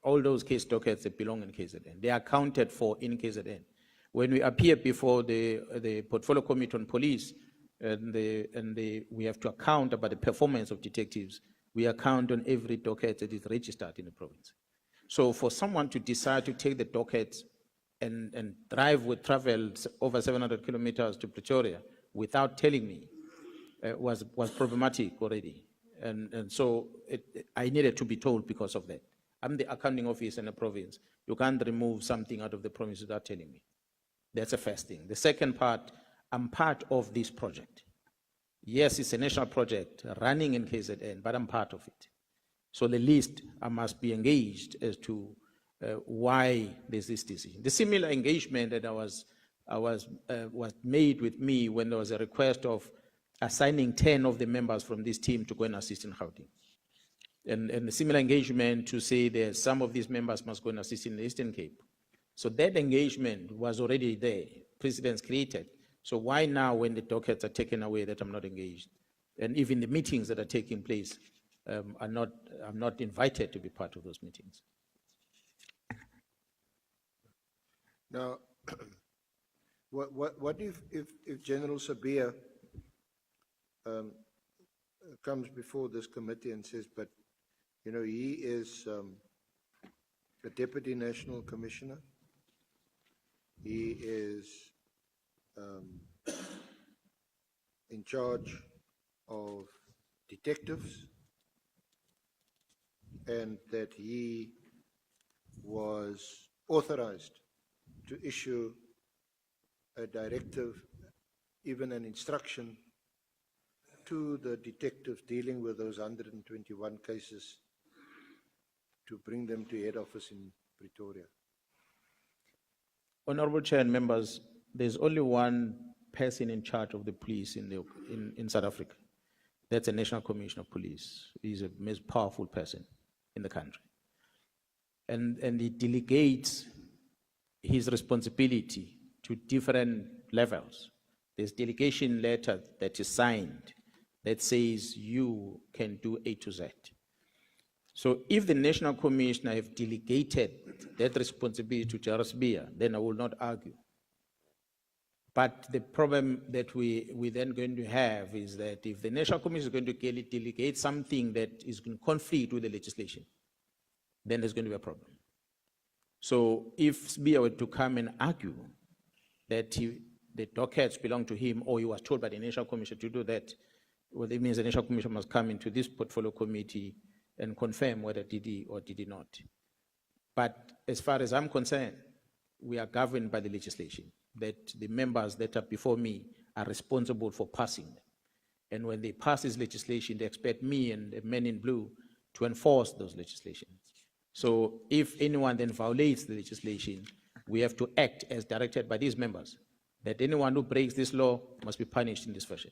All those case dockets, they belong in KZN. They are accounted for in KZN. When we appear before the Portfolio Committee on Police, we have to account about the performance of detectives, we account on every docket that is registered in the province. So for someone to decide to take the docket and travel over 700 kilometers to Pretoria without telling me was problematic already. And so I needed to be told because of that. I'm the accounting office in the province. You can't remove something out of the province without telling me. That's the first thing. The second part, I'm part of this project. Yes, it's a national project running in KZN, but I'm part of it. So the least I must be engaged as to why there's this decision. The similar engagement that was made with me when there was a request of assigning 10 of the members from this team to go and assist in Gauteng. And a similar engagement to say that some of these members must go and assist in the Eastern Cape. So that engagement was already there, precedents created. So why now, when the dockets are taken away, that I'm not engaged? And even the meetings that are taking place, I'm not invited to be part of those meetings. Now, what if General Sabia comes before this committee and says, but you know, he is the Deputy National Commissioner, he is in charge of detectives, and that he was authorized to issue a directive, even an instruction, to the detectives dealing with those 121 cases to bring them to head office in Pretoria? Honorable Chair and members, there's only one person in charge of the police in South Africa. That's a National Commissioner of Police. He's the most powerful person in the country. and he delegates his responsibility to different levels. There's delegation letter that is signed that says you can do A to Z. So if the National Commissioner have delegated that responsibility to Jairus Beer, then I will not argue. But the problem that we then going to have is that if the National Commission is going to delegate something that is in conflict with the legislation, then there's going to be a problem. So if Beer were to come and argue that the dockets belong to him, or he was told by the National Commission to do that, well, it means the National Commission must come into this portfolio committee and confirm whether did he or did he not. But as far as I'm concerned, we are governed by the legislation, that the members that are before me are responsible for passing them. And when they pass this legislation, they expect me and the men in blue to enforce those legislations. So if anyone then violates the legislation, we have to act as directed by these members, that anyone who breaks this law must be punished in this fashion.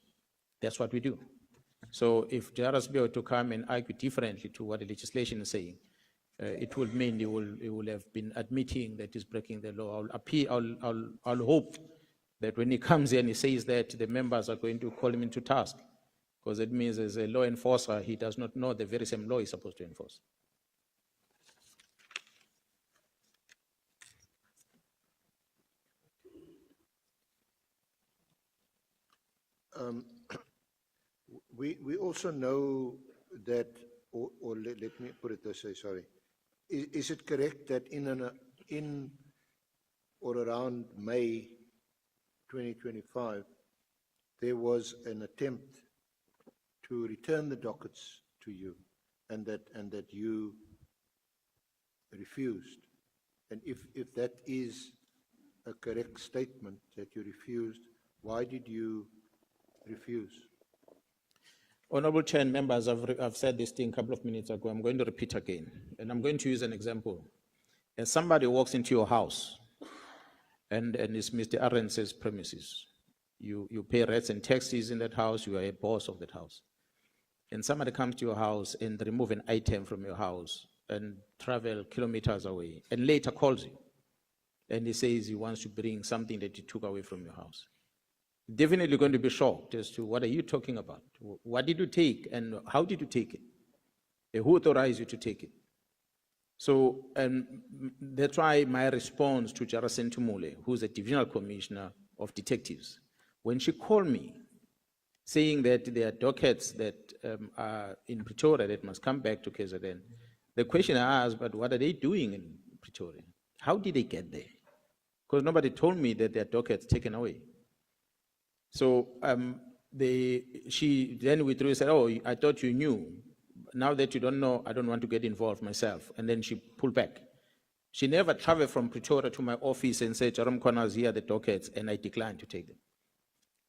That's what we do. So if Jairus Beer were to come and argue differently to what the legislation is saying, it will mean he will have been admitting that he's breaking the law. I'll hope that when he comes here and he says that, the members are going to call him into task, because it means as a law enforcer, he does not know the very same law he's supposed to enforce. We also know that, or let me put it this way, sorry. Is it correct that in or around May 2025, there was an attempt to return the dockets to you, and that you refused? And if that is a correct statement, that you refused, why did you refuse? Honorable Chair and members, I've said this thing a couple of minutes ago. I'm going to repeat again, and I'm going to use an example. As somebody walks into your house, and it's Mr. Arendt's premises, you pay rents and taxes in that house, you are a boss of that house. And somebody comes to your house and remove an item from your house and travel kilometers away, and later calls you, and he says he wants to bring something that you took away from your house. Definitely going to be shocked as to what are you talking about? What did you take and how did you take it? Who authorized you to take it? So that's why my response to Jairus Ntumule, who's a divisional commissioner of detectives, when she called me saying that there are dockets that are in Pretoria that must come back to KZN, the question I asked, but what are they doing in Pretoria? How did they get there? Because nobody told me that there are dockets taken away. So she then withdrew and said, oh, I thought you knew. Now that you don't know, I don't want to get involved myself. And then she pulled back. She never traveled from Pretoria to my office and said, Mkhwanazi, here are the dockets, and I declined to take them.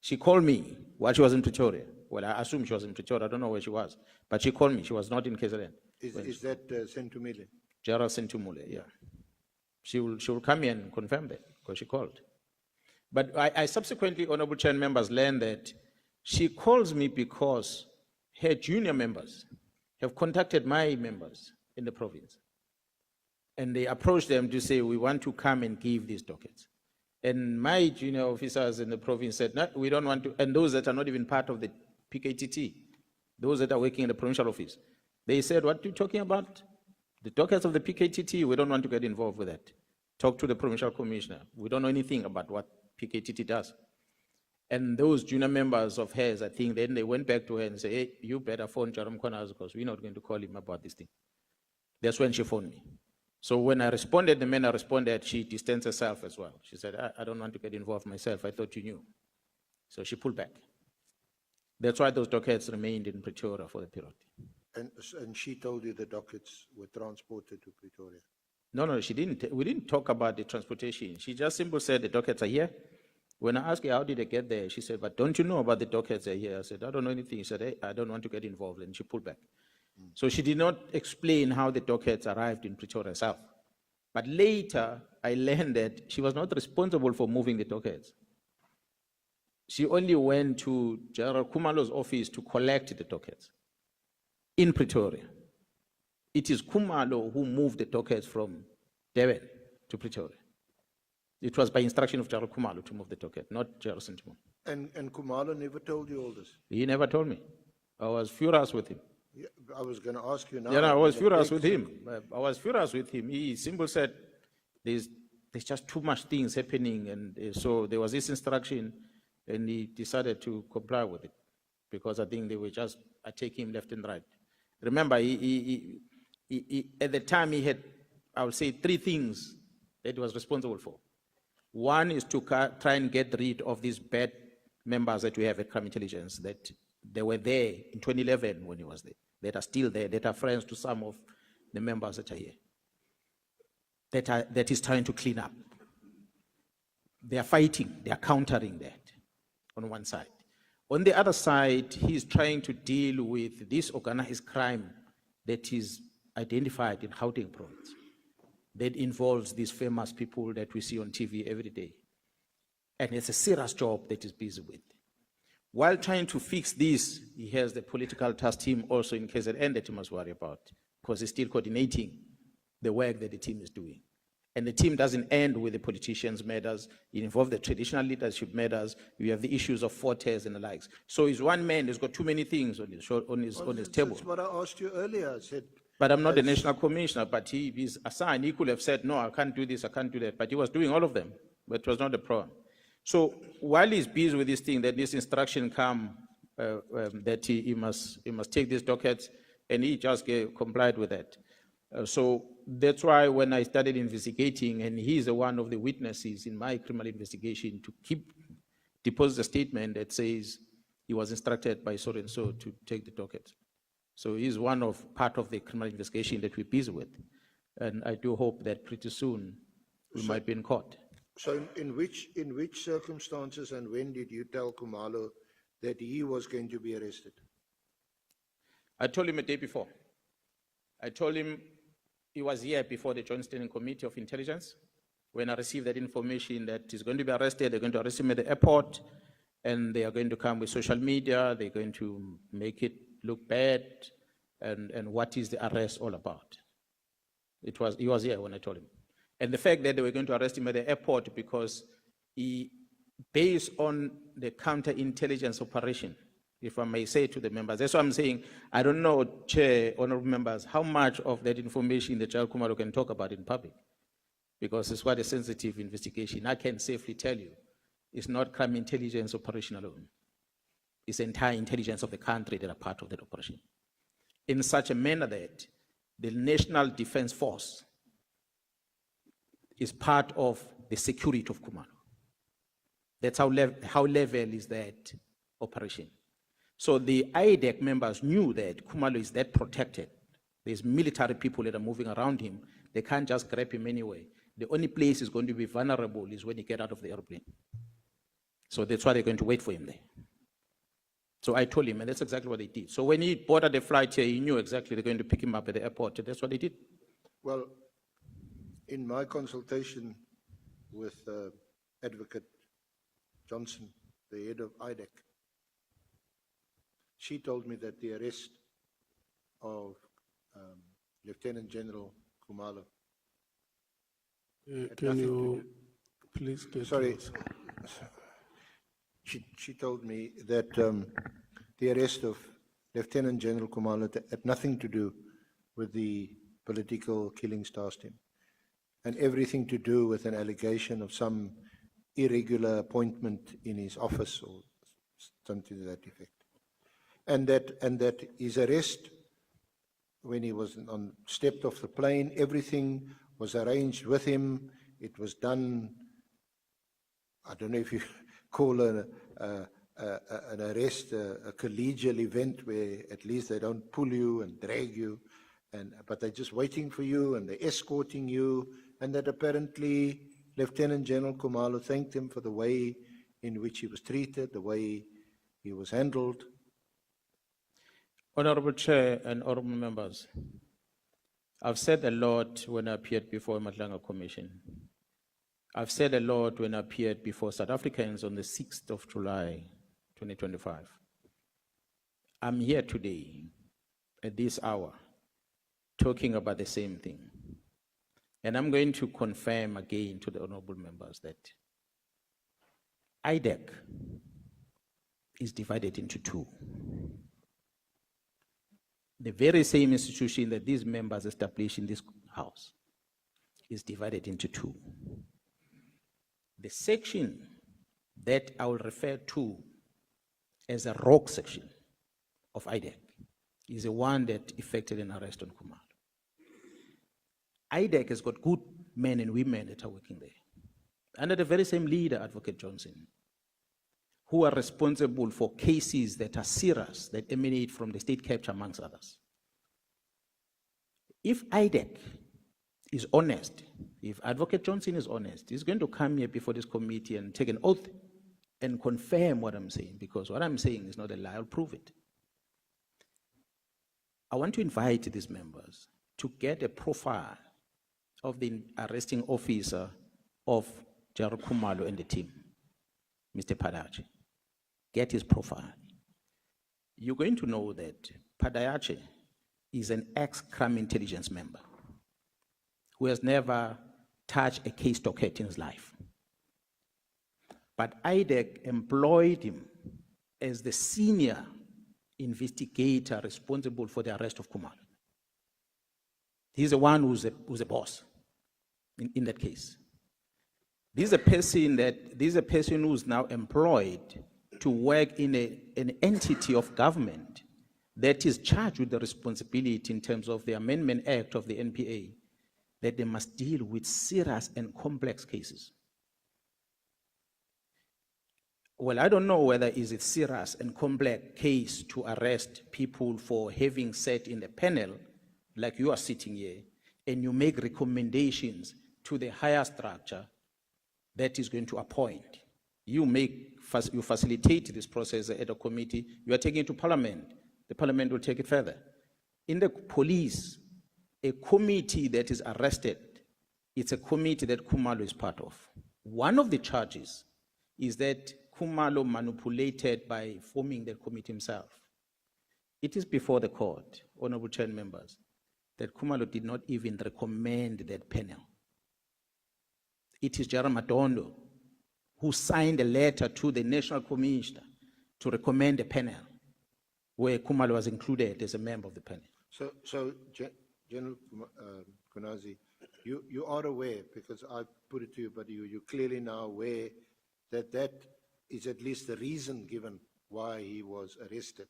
She called me while she was in Pretoria. Well, I assume she was in Pretoria. I don't know where she was. But she called me. She was not in KZN. Is that Sentumile? Jairus Ntumule, yeah. She will come here and confirm that, because she called. But I subsequently, Honorable Chair and members, learned that she calls me because her junior members have contacted my members in the province. And they approached them to say, we want to come and give these dockets. And my junior officers in the province said, no, we don't want to, and those that are not even part of the PKTT, those that are working in the provincial office, they said, what are you talking about? The dockets of the PKTT, we don't want to get involved with that. Talk to the provincial commissioner. We don't know anything about what PKTT does. And those junior members of hers, I think, then they went back to her and said, hey, you better phone Mkhwanazi because we're not going to call him about this thing. That's when she phoned me. So when I responded, the minute I responded, she distanced herself as well. She said, I don't want to get involved myself. I thought you knew. So she pulled back. That's why those dockets remained in Pretoria for the period. And she told you the dockets were transported to Pretoria? No, she didn't. We didn't talk about the transportation. She just simply said the dockets are here. When I asked her, how did they get there? She said, but don't you know about the dockets are here? I said, I don't know anything. She said, hey, I don't want to get involved. And she pulled back. So she did not explain how the dockets arrived in Pretoria South. But later, I learned that she was not responsible for moving the dockets. She only went to General Khumalo's office to collect the dockets in Pretoria. It is Khumalo who moved the dockets from Durban to Pretoria. It was by instruction of General Khumalo to move the docket, not General Sentimo. And Kumalo never told you all this? He never told me. I was furious with him. Yeah, I was going to ask you now. Yeah, no, I was but furious it with takes- him. I was furious with him. He simply said, there's just too much things happening. And so there was this instruction, and he decided to comply with it because I think they were just attacking him left and right. Remember, at the time he had, I would say, 3 things that he was responsible for. One is to try and get rid of these bad members that we have at Crime Intelligence, that they were there in 2011 when he was there, that are still there, that are friends to some of the members that are here, that is trying to clean up. They are fighting, they are countering that on one side. On the other side, he's trying to deal with this organized crime that is identified in Gauteng province, that involves these famous people that we see on TV every day. And it's a serious job that he's busy with. While trying to fix this, he has the political task team also in KZN that he must worry about, because he's still coordinating the work that the team is doing. And the team doesn't end with the politicians' matters. It involves the traditional leadership matters. You have the issues of fortes and the likes. So he's one man who's got too many things on his table. That's what I asked you earlier. I said, But I'm not the national commissioner, but he is assigned. He could have said, no, I can't do this, I can't do that. But he was doing all of them, but it was not a problem. So while he's busy with this thing, that this instruction come, that he must take these dockets, and he just complied with that. So that's why when I started investigating, and he's one of the witnesses in my criminal investigation to deposit a statement that says he was instructed by so and so to take the dockets. So he's part of the criminal investigation that we're busy with. And I do hope that pretty soon we might be in court. so in which circumstances and when did you tell Kumalo that he was going to be arrested? I told him a day before. I told him he was here before the Joint Standing Committee of Intelligence. When I received that information that he's going to be arrested, they're going to arrest him at the airport, and they are going to come with social media, they're going to make it look bad, and what is the arrest all about? He was here when I told him. And the fact that they were going to arrest him at the airport because based on the counterintelligence operation, if I may say to the members, that's what I'm saying. I don't know, Chair, honorable members, how much of that information the General Khumalo can talk about in public, because it's quite a sensitive investigation. I can safely tell you, it's not crime intelligence operation alone. It's the entire intelligence of the country that are part of that operation. In such a manner that the National Defense Force is part of the security of Khumalo. That's how level is that operation. So the IDEC members knew that Khumalo is that protected. There's military people that are moving around him. They can't just grab him anyway. The only place he's going to be vulnerable is when he gets out of the airplane. So that's why they're going to wait for him there. So I told him, and that's exactly what they did. So when he boarded the flight here, he knew exactly they're going to pick him up at the airport. That's what they did. Well, in my consultation with Advocate Johnson, the head of IDEC, she told me that the arrest of Lieutenant General Khumalo. Can you please get Sorry. closer? She told me that the arrest of Lieutenant General Khumalo had nothing to do with the political killings tasked him, and everything to do with an allegation of some irregular appointment in his office or something to that effect. And that his arrest, when he was stepped off the plane, everything was arranged with him. It was done, I don't know if you call an arrest a collegial event where at least they don't pull you and drag you, but they're just waiting for you and they're escorting you, and that apparently Lieutenant General Khumalo thanked him for the way in which he was treated, the way he was handled. Honorable Chair and honorable members, I've said a lot when I appeared before the Matlanga Commission. I've said a lot when I appeared before South Africans on the 6th of July, 2025. I'm here today, at this hour, talking about the same thing. And I'm going to confirm again to the honorable members that IDEC is divided into two. The very same institution that these members established in this house is divided into two. The section that I will refer to as a rogue section of IDEC is the one that effected an arrest on Khumalo. IDEC has got good men and women that are working there, under the very same leader, Advocate Johnson, who are responsible for cases that are serious, that emanate from the state capture, amongst others. If IDEC is honest, if Advocate Johnson is honest, he's going to come here before this committee and take an oath and confirm what I'm saying, because what I'm saying is not a lie. I'll prove it. I want to invite these members to get a profile of the arresting officer of Gerald Khumalo and the team, Mr. Padayache. Get his profile. You're going to know that Padayache is an ex-crime intelligence member who has never touched a case docket in his life. But IDEC employed him as the senior investigator responsible for the arrest of Khumalo. He's the one who's a boss in that case. This is a person who's now employed to work in an entity of government that is charged with the responsibility in terms of the Amendment Act of the NPA, that they must deal with serious and complex cases. Well, I don't know whether is it serious and complex case to arrest people for having sat in the panel, like you are sitting here, and you make recommendations to the higher structure that is going to appoint. You facilitate this process at a committee, you are taking it to Parliament. The Parliament will take it further. In the police, a committee that is arrested, it's a committee that Khumalo is part of. One of the charges is that Khumalo manipulated by forming the committee himself. It is before the court, honorable chair members, that Khumalo did not even recommend that panel. It is Gerald Madondo who signed a letter to the National Commissioner to recommend a panel where Khumalo was included as a member of the panel. So General Mkhwanazi, you are aware, because I put it to you, but you're clearly now aware that that is at least the reason given why he was arrested.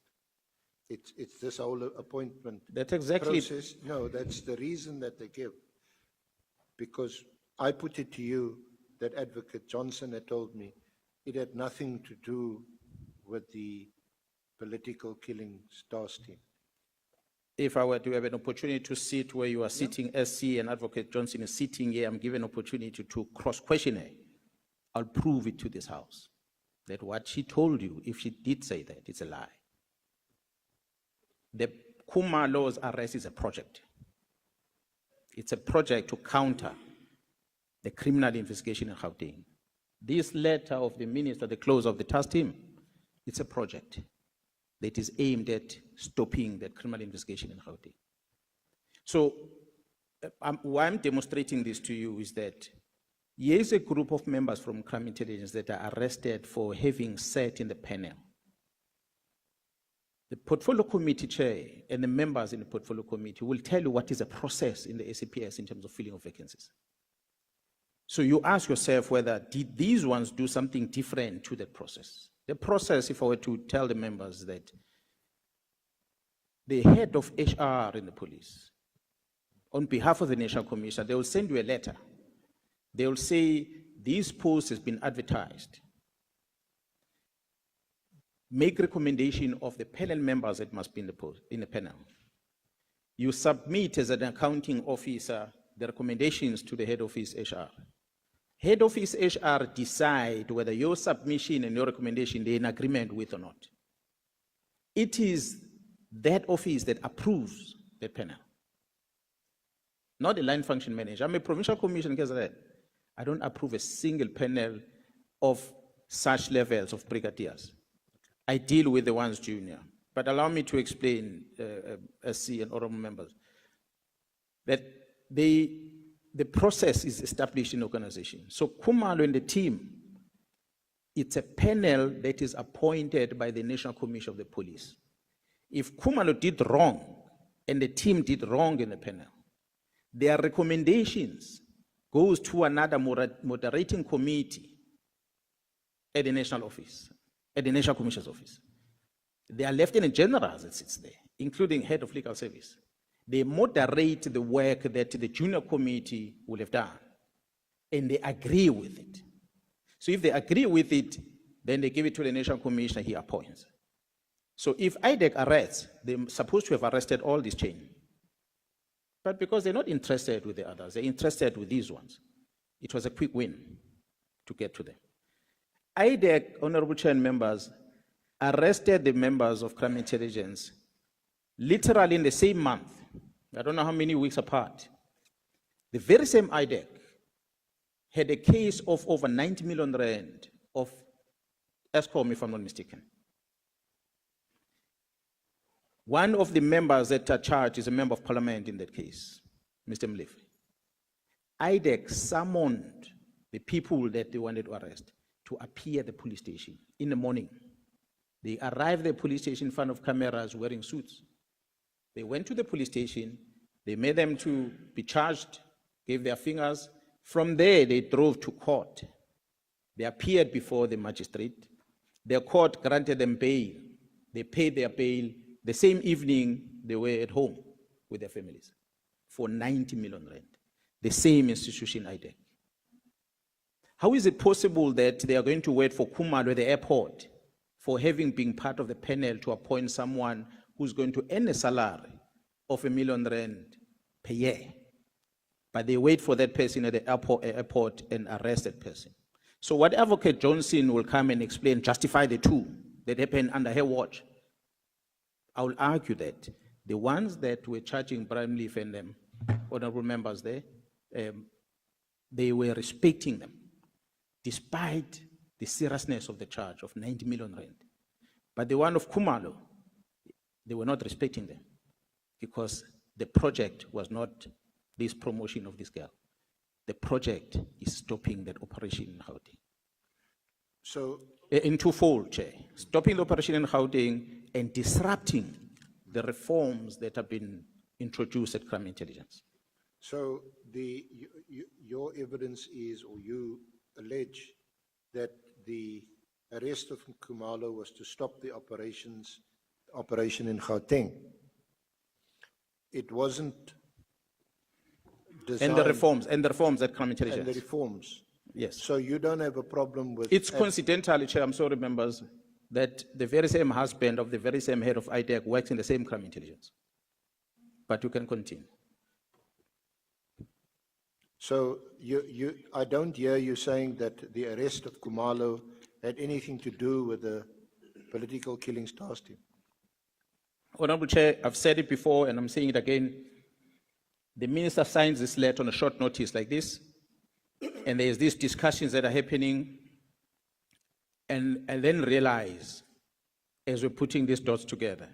It's this whole appointment That's exactly process. No, that's the reason that they give. Because I put it to you that Advocate Johnson had told me it had nothing to do with the political killing stars team. If I were to have an opportunity to sit where you are sitting, SC, and Advocate Johnson is sitting here, I'm given an opportunity to cross-question her. I'll prove it to this house that what she told you, if she did say that, it's a lie. The Khumalo's arrest is a project. It's a project to counter the criminal investigation in Gauteng. This letter of the minister, the close of the task team, it's a project that is aimed at stopping that criminal investigation in Gauteng. So why I'm demonstrating this to you is that here's a group of members from crime intelligence that are arrested for having sat in the panel. The portfolio committee chair and the members in the portfolio committee will tell you what is a process in the SAPS in terms of filling of vacancies. So you ask yourself whether did these ones do something different to that process? The process, if I were to tell the members that the head of HR in the police, on behalf of the National Commission, they will send you a letter. They will say, this post has been advertised. Make recommendation of the panel members that must be in the panel. You submit as an accounting officer the recommendations to the head office HR. Head office HR decide whether your submission and your recommendation they're in agreement with or not. It is that office that approves the panel, not the line function manager. I'm a provincial commissioner, I don't approve a single panel of such levels of brigadiers. I deal with the ones junior. But allow me to explain, SC and honorable members. that the process is established in organization. So Khumalo and the team, it's a panel that is appointed by the National Commission of the Police. If Khumalo did wrong and the team did wrong in the panel, their recommendations goes to another moderating committee at the national office, at the National Commission's office. They are lieutenant generals that sits there, including head of legal service. They moderate the work that the junior committee will have done, and they agree with it. So if they agree with it, then they give it to the National Commissioner, he appoints. So if IDEC arrests, they're supposed to have arrested all this chain. But because they're not interested with the others, they're interested with these ones, it was a quick win to get to them. IDEC, Honorable Chair and members, arrested the members of crime intelligence literally in the same month. I don't know how many weeks apart. The very same IDEC had a case of over 90 million rand of ESCOM, if I'm not mistaken. One of the members that are charged is a member of parliament in that case, Mr. Mlefe. IDEC summoned the people that they wanted to arrest to appear at the police station in the morning. They arrived at the police station in front of cameras wearing suits. They went to the police station, they made them to be charged, gave their fingers. From there, they drove to court. They appeared before the magistrate. The court granted them bail. They paid their bail. The same evening, they were at home with their families for 90 million rand. The same institution, IDEC. How is it possible that they are going to wait for Khumalo at the airport for having been part of the panel to appoint someone who's going to earn a salary of R1 million per year? But they wait for that person at the airport and arrest that person. So what Advocate Johnson will come and explain, justify the two that happened under her watch, I will argue that the ones that were charging Brian Leaf and them, honorable members there, they were respecting them, despite the seriousness of the charge of 90 million rand. But the one of Khumalo, they were not respecting them because the project was not this promotion of this girl. The project is stopping that operation in Gauteng. So, In twofold, Chair. Stopping the operation in Gauteng and disrupting the reforms that have been introduced at crime intelligence. so your evidence is, or you allege, that the arrest of Khumalo was to stop the operation in Gauteng. It wasn't designed. And the reforms at crime And the intelligence. reforms. Yes. So you don't have a problem with. It's coincidentally, Chair, I'm sorry, members, that the very same husband of the very same head of IDEC works in the same crime intelligence. But you can continue. So I don't hear you saying that the arrest of Khumalo had anything to do with the political killings task team. Honorable Chair, I've said it before and I'm saying it again. The minister signs this letter on a short notice like this, and there's these discussions that are happening, and then realize, as we're putting these dots together,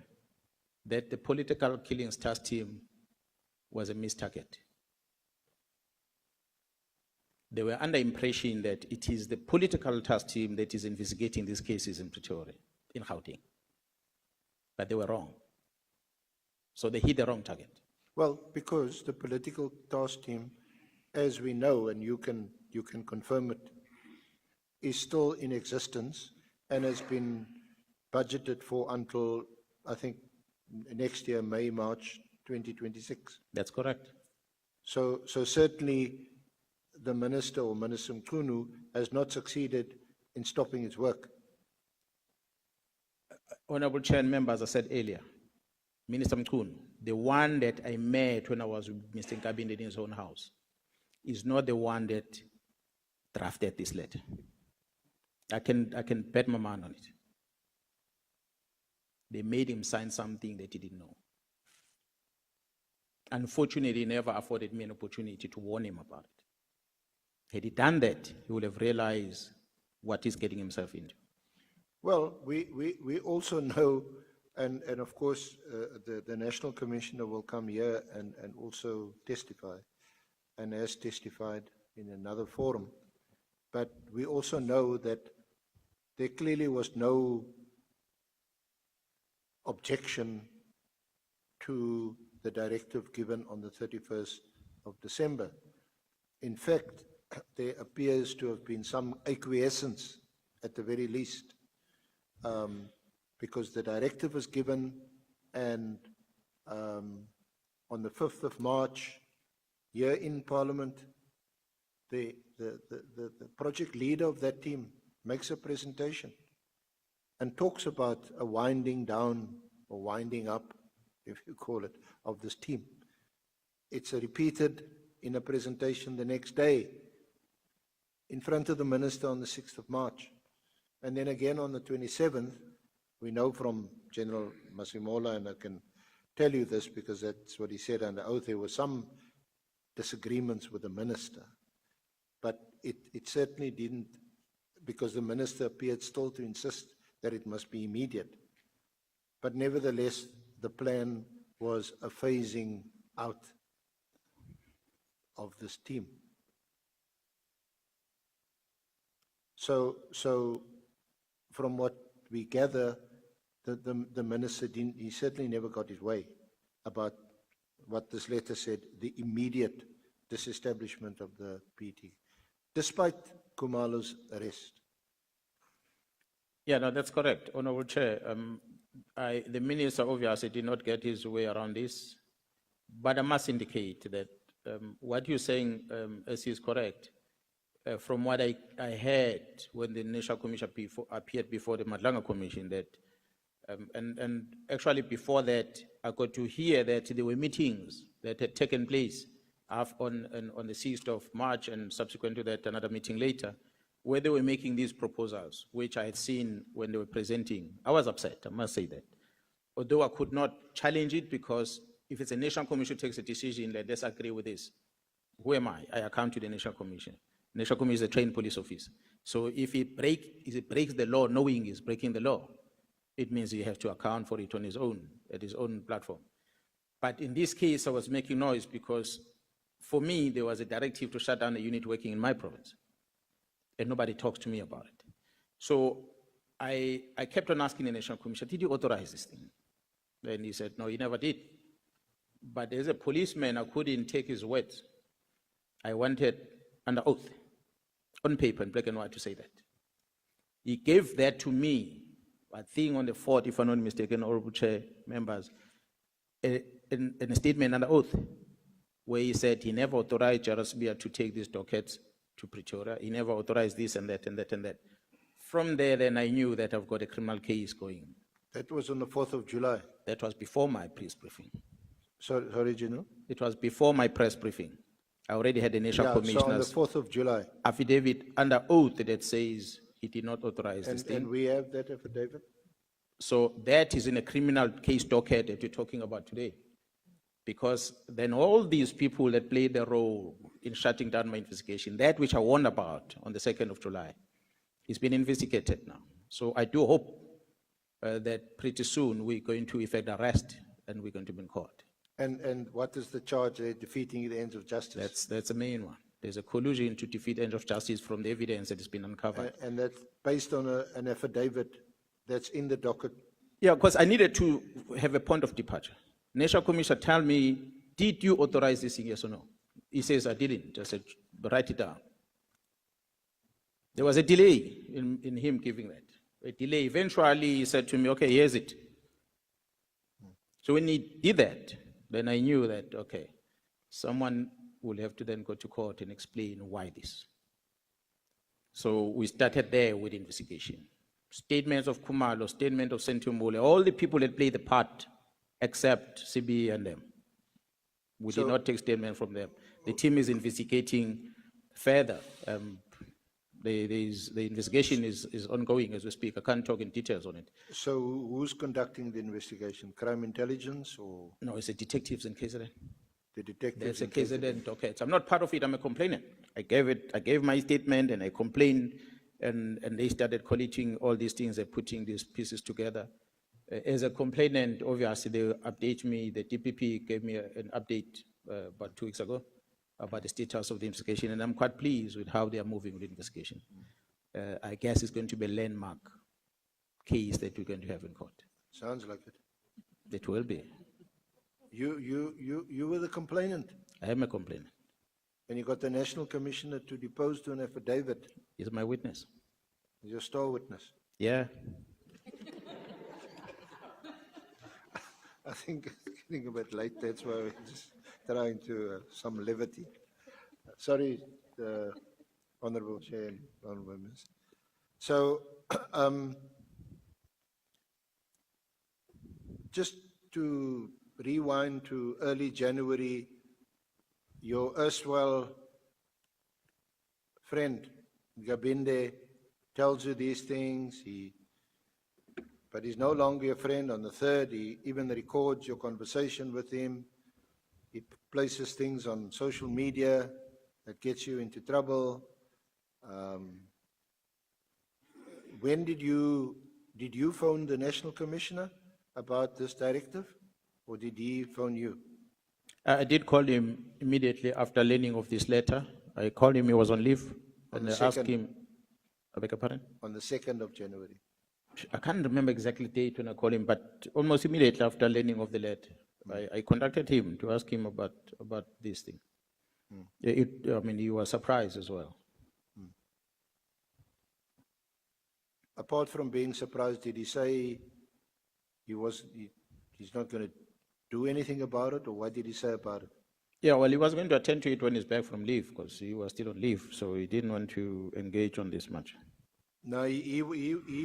that the political killings task team was a missed target. They were under impression that it is the political task team that is investigating these cases in Pretoria, in Gauteng. But they were wrong. So they hit the wrong target. Well, because the political task team, as we know, and you can confirm it, is still in existence and has been budgeted for until, I think, next year, May, March 2026. That's correct. So certainly the minister or Minister Mkhwanazi has not succeeded in stopping its work. Honorable Chair and members, I said earlier, Minister Mkhwanazi, the one that I met when I was with Mr. Nkabinde in his own house, is not the one that drafted this letter. I can bet my man on it. They made him sign something that he didn't know. Unfortunately, he never afforded me an opportunity to warn him about it. Had he done that, he would have realized what he's getting himself into. Well, we also know And of course, the National Commissioner will come here and also testify, and has testified in another forum. But we also know that there clearly was no objection to the directive given on the 31st of December. In fact, there appears to have been some acquiescence at the very least, because the directive was given, and on the 5th of March, here in Parliament, the project leader of that team makes a presentation and talks about a winding down or winding up, if you call it, of this team. It's repeated in a presentation the next day in front of the minister on the 6th of March. And then again on the 27th, we know from General Masimola, and I can tell you this because that's what he said under oath, there were some disagreements with the minister. But it certainly didn't, because the minister appeared still to insist that it must be immediate. But nevertheless, the plan was a phasing out of this team. So from what we gather, the minister didn't, he certainly never got his way about what this letter said, the immediate disestablishment of the PT, despite Khumalo's arrest. Yeah, no, that's correct, Honorable Chair. The minister obviously did not get his way around this, but I must indicate that what you're saying, as is correct. From what I heard when the National Commission appeared before the Madlanga Commission, that, and actually before that, I got to hear that there were meetings that had taken place on the 6th of March, and subsequent to that, another meeting later, where they were making these proposals, which I had seen when they were presenting. I was upset, I must say that. Although I could not challenge it, because if it's a National Commission takes a decision, let's agree with this. Who am I? I account to the National Commission. National Commission is a trained police officer. So if it breaks the law, knowing he's breaking the law, it means he has to account for it on his own, at his own platform. But in this case, I was making noise because for me, there was a directive to shut down a unit working in my province. And nobody talks to me about it. So I kept on asking the National Commission, did you authorize this thing? And he said, no, he never did. But as a policeman, I couldn't take his words. I wanted under oath, on paper, in black and white, to say that. He gave that to me, I think on the 4th, if I'm not mistaken, Honorable Chair, members, in a statement under oath, where he said he never authorized Jarasbia to take these dockets to Pretoria. He never authorized this and that and that and that. From there, then I knew that I've got a criminal case going. That was on the 4th of July. That was before my press briefing. Sorry, General? It was before my press briefing. I already had the National Commissioner's so on the 4th of July. affidavit under oath that says he did not authorize this thing. And we have that affidavit? So that is in a criminal case docket that you're talking about today. Because then all these people that played a role in shutting down my investigation, that which I warned about on the 2nd of July, is being investigated now. So I do hope that pretty soon we're going to effect arrest and we're going to be in court. And what is the charge? They're defeating the ends of justice? That's the main one. There's a collusion to defeat ends of justice from the evidence that has been uncovered. And that's based on an affidavit that's in the docket? Yeah, because I needed to have a point of departure. National Commissioner, tell me, did you authorize this thing, yes or no? He says, I didn't. I said, write it down. There was a delay in him giving that. A delay. Eventually, he said to me, okay, here's it. So when he did that, then I knew that, okay, someone will have to then go to court and explain why this. So we started there with investigation. Statements of Khumalo, statement of Sentumule, all the people that played the part except CB and them. We did not take statement from them. The team is investigating further. The investigation is ongoing as we speak. I can't talk in details on it. So who's conducting the investigation? Crime intelligence or? No, it's the detectives in KZN. The detectives? There's a KZN docket. I'm not part of it, I'm a complainant. I gave my statement and I complained, and they started collating all these things, they're putting these pieces together. As a complainant, obviously, they update me, the DPP gave me an update about 2 weeks ago about the status of the investigation, and I'm quite pleased with how they are moving with the investigation. I guess it's going to be a landmark case that we're going to have in court. Sounds like it. It will be. You were the complainant, I am a complainant. and you got the National Commissioner to depose to an affidavit. He's my witness. He's your star witness. Yeah. I think it's getting a bit late, that's why we're just trying to, some levity. Sorry, Honorable Chair and Honorable Members. So, just to rewind to early January, your erstwhile friend, Gabinde, tells you these things, but he's no longer your friend. On the 3rd, he even records your conversation with him. He places things on social media that gets you into trouble. When did you phone the National Commissioner about this directive, or did he phone you? I did call him immediately after learning of this letter. I called him, he was on leave, On and the I asked 2nd? him, I beg your pardon? On the 2nd of January. I can't remember exactly the date when I called him, but almost immediately after learning of the letter, I contacted him to ask him about this thing. I mean, he was surprised as well. Apart from being surprised, did he say he's not going to do anything about it, or what did he say about it? Yeah, well, he was going to attend to it when he's back from leave, because he was still on leave, so he didn't want to engage on this much. No, he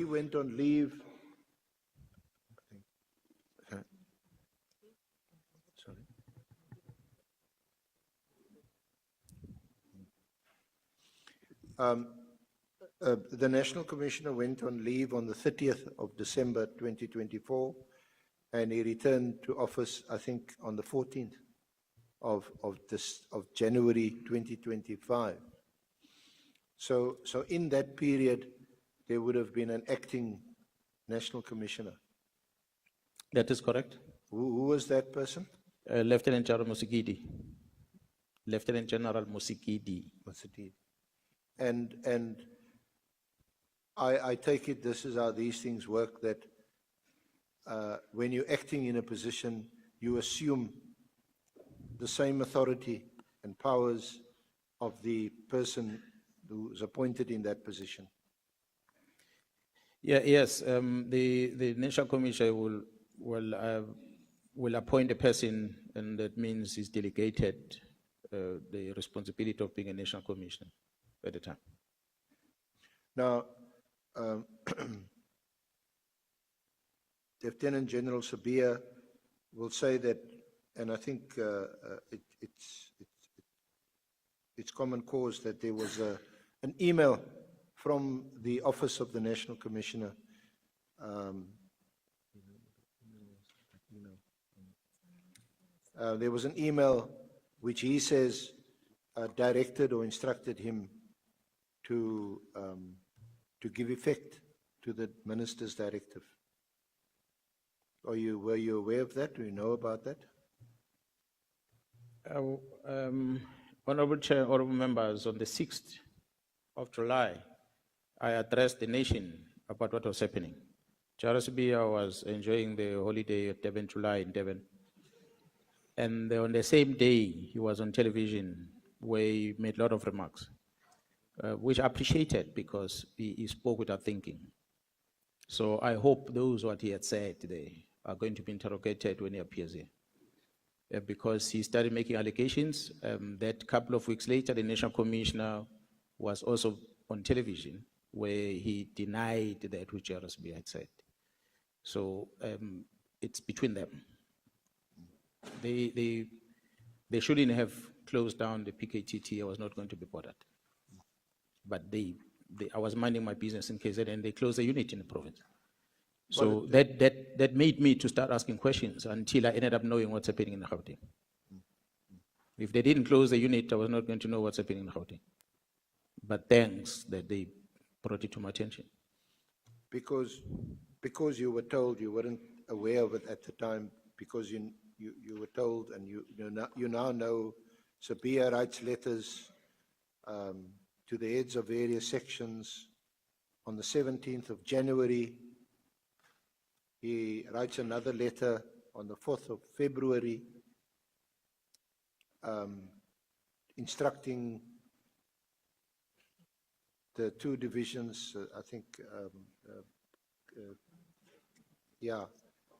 went on leave. Okay. Sorry. The National Commissioner went on leave on the 30th of December 2024, and he returned to office, I think, on the 14th of January 2025. So in that period, there would have been an acting National Commissioner. That is correct. Who was that person? Lieutenant General Musikidi. Lieutenant General Musikidi. What's the deed? And I take it this is how these things work, that when you're acting in a position, you assume the same authority and powers of the person who's appointed in that position. Yeah, yes, the National Commission will appoint a person, and that means he's delegated the responsibility of being a National Commissioner at the time. Now, Lieutenant General Sabia will say that, and I think it's common cause that there was an email from the Office of the National Commissioner. There was an email which he says directed or instructed him to give effect to the minister's directive. Were you aware of that? Do you know about that? Honorable Chair, honorable members, on the 6th of July, I addressed the nation about what was happening. Charles Biya was enjoying the holiday at Devon, July in Devon. And on the same day, he was on television where he made a lot of remarks, which I appreciated because he spoke without thinking. So I hope those what he had said today are going to be interrogated when he appears here. Because he started making allegations. That couple of weeks later, the National Commissioner was also on television where he denied that which RSB had said. So it's between them. They shouldn't have closed down the PKTT. I was not going to be bothered. But I was minding my business in KZ, and they closed the unit in the province. So that made me to start asking questions until I ended up knowing what's happening in Gauteng. If they didn't close the unit, I was not going to know what's happening in Gauteng. But thanks that they brought it to my attention. Because because you were told, you weren't aware of it at the time, because you were told, and you now know, Sabia writes letters to the heads of various sections. On the 17th of January, he writes another letter on the 4th of February, instructing the two divisions, I think,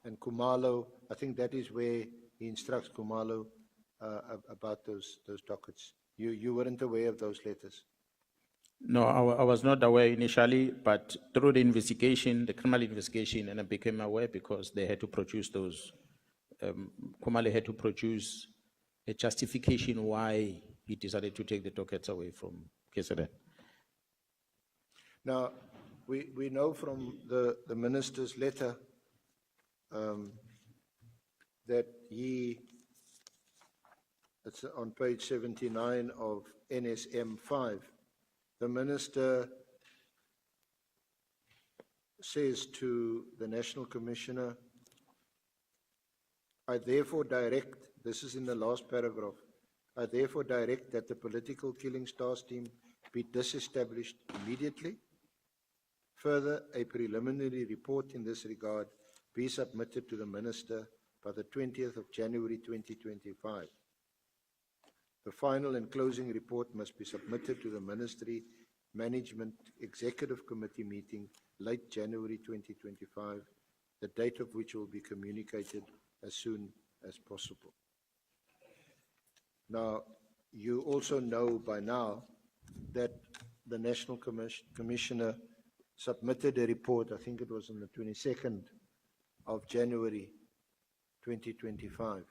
and Kumalo, I think that is where he instructs Kumalo about those dockets. You weren't aware of those letters? No, I was not aware initially, but through the investigation, the criminal investigation, and I became aware because they had to produce those, Kumalo had to produce a justification why he decided to take the dockets away from KZN. Now, we know from the minister's letter that it's on page 79 of NSM 5, the minister says to the National Commissioner, I therefore direct, this is in the last paragraph, I therefore direct that the political killings task team be disestablished immediately. Further, a preliminary report in this regard be submitted to the minister by the 20th of January 2025. The final and closing report must be submitted to the Ministry Management Executive Committee meeting late January 2025, the date of which will be communicated as soon as possible. Now, you also know by now that the National Commissioner submitted a report, I think it was on the 22nd of January 2025.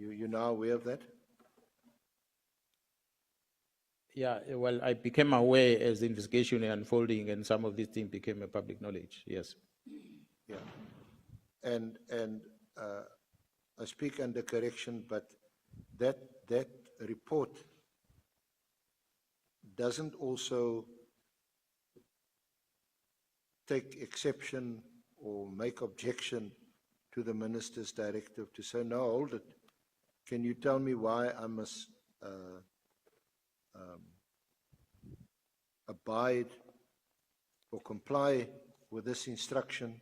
You're now aware of that? Yeah, well, I became aware as the investigation unfolding and some of these things became a public knowledge, yes. Yeah. And I speak under correction, but that report doesn't also take exception or make objection to the minister's directive to say, no, hold it. Can you tell me why I must abide or comply with this instruction?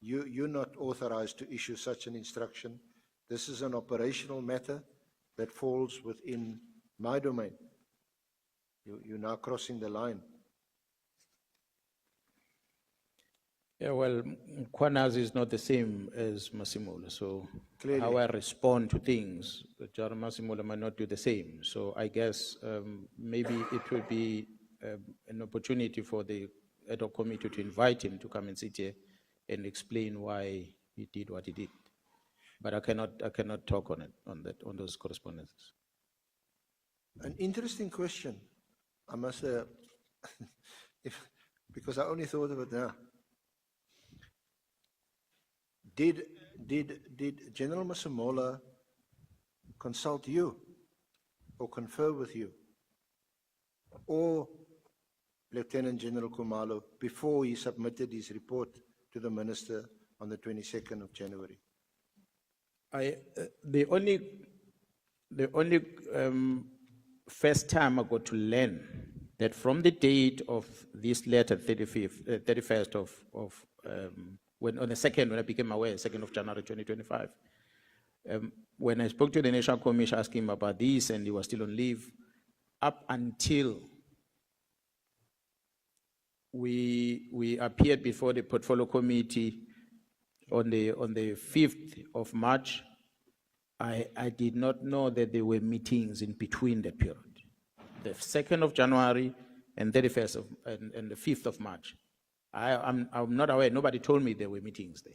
You're not authorized to issue such an instruction. This is an operational matter that falls within my domain. You're now crossing the line. Yeah, well, Mkhwanazi is not the same as Masemola, so Clearly. how I respond to things, Jar Masemola might not do the same. So I guess maybe it will be an opportunity for the ad hoc committee to invite him to come and sit here and explain why he did what he did. But I cannot talk on it, on those correspondences. An interesting question, I must say, because I only thought of it now. Did General Masemola consult you or confer with you or Lieutenant General Kumalo before he submitted his report to the minister on the 22nd of January? The only first time I got to learn that from the date of this letter, 31st of when on the 2nd, when I became aware, 2nd of January 2025, when I spoke to the National Commission asking him about this and he was still on leave, up until we appeared before the portfolio committee on the 5th of March, I did not know that there were meetings in between that period. The 2nd of January and 31st of, and the 5th of March. I'm not aware, nobody told me there were meetings there.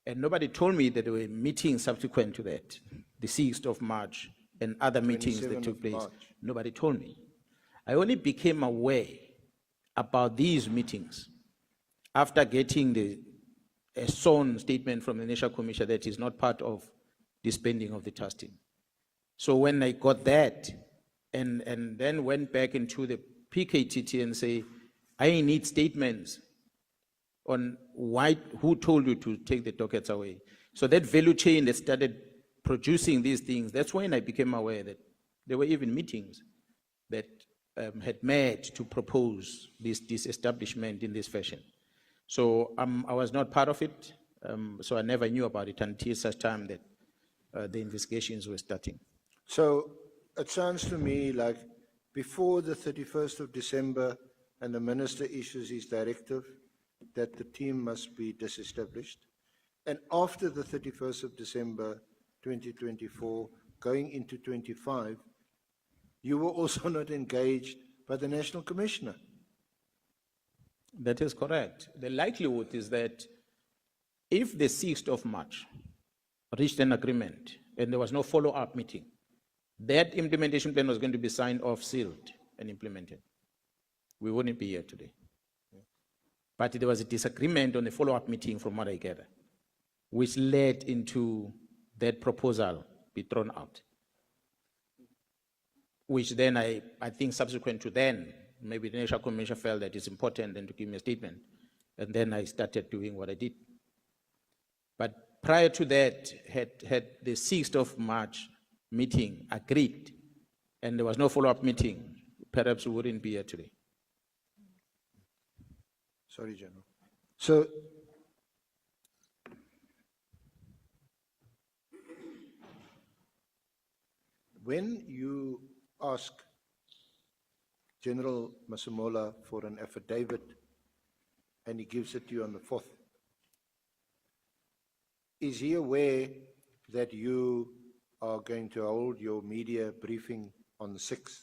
And nobody told me that there were meetings subsequent to that, the 6th of March and other meetings that 27th took of place. March. Nobody told me. I only became aware about these meetings after getting a sworn statement from the National Commission that is not part of the spending of the task team. So when I got that and then went back into the PKTT and say, I need statements on why, who told you to take the dockets away. So that value chain that started producing these things, that's when I became aware that there were even meetings that had met to propose this establishment in this fashion. So I was not part of it, so I never knew about it until such time that the investigations were starting. So it sounds to me like before the 31st of December and the minister issues his directive that the team must be disestablished, and after the 31st of December 2024, going into 25, you were also not engaged by the National Commissioner. That is correct. The likelihood is that if the 6th of March reached an agreement and there was no follow-up meeting, that implementation plan was going to be signed off, sealed, and implemented. We wouldn't be here today. But there was a disagreement on the follow-up meeting from what I gather, which led into that proposal be thrown out. Which then I think subsequent to then, maybe the National Commission felt that it's important then to give me a statement. And then I started doing what I did. But prior to that, had the 6th of March meeting agreed, and there was no follow-up meeting, perhaps we wouldn't be here today. Sorry, General. So when you ask General Masemola for an affidavit and he gives it to you on the 4th, is he aware that you are going to hold your media briefing on the 6th?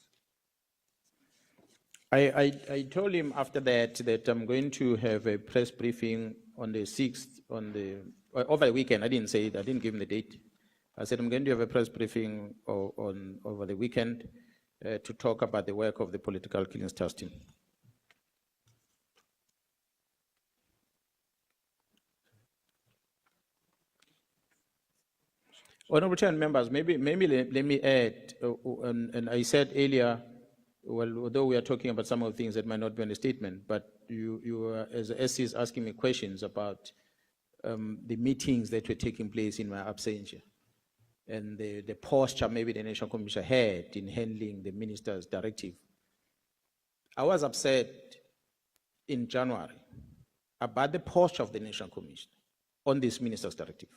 I told him after that I'm going to have a press briefing on the 6th, over the weekend. I didn't say it, I didn't give him the date. I said I'm going to have a press briefing over the weekend to talk about the work of the political clearance task team. Honorable Chair and members, maybe let me add, and I said earlier, well, although we are talking about some of the things that might not be in the statement, but you as the SC is asking me questions about the meetings that were taking place in my absentia and the posture maybe the National Commission had in handling the minister's directive. I was upset in January about the posture of the National Commission on this minister's directive.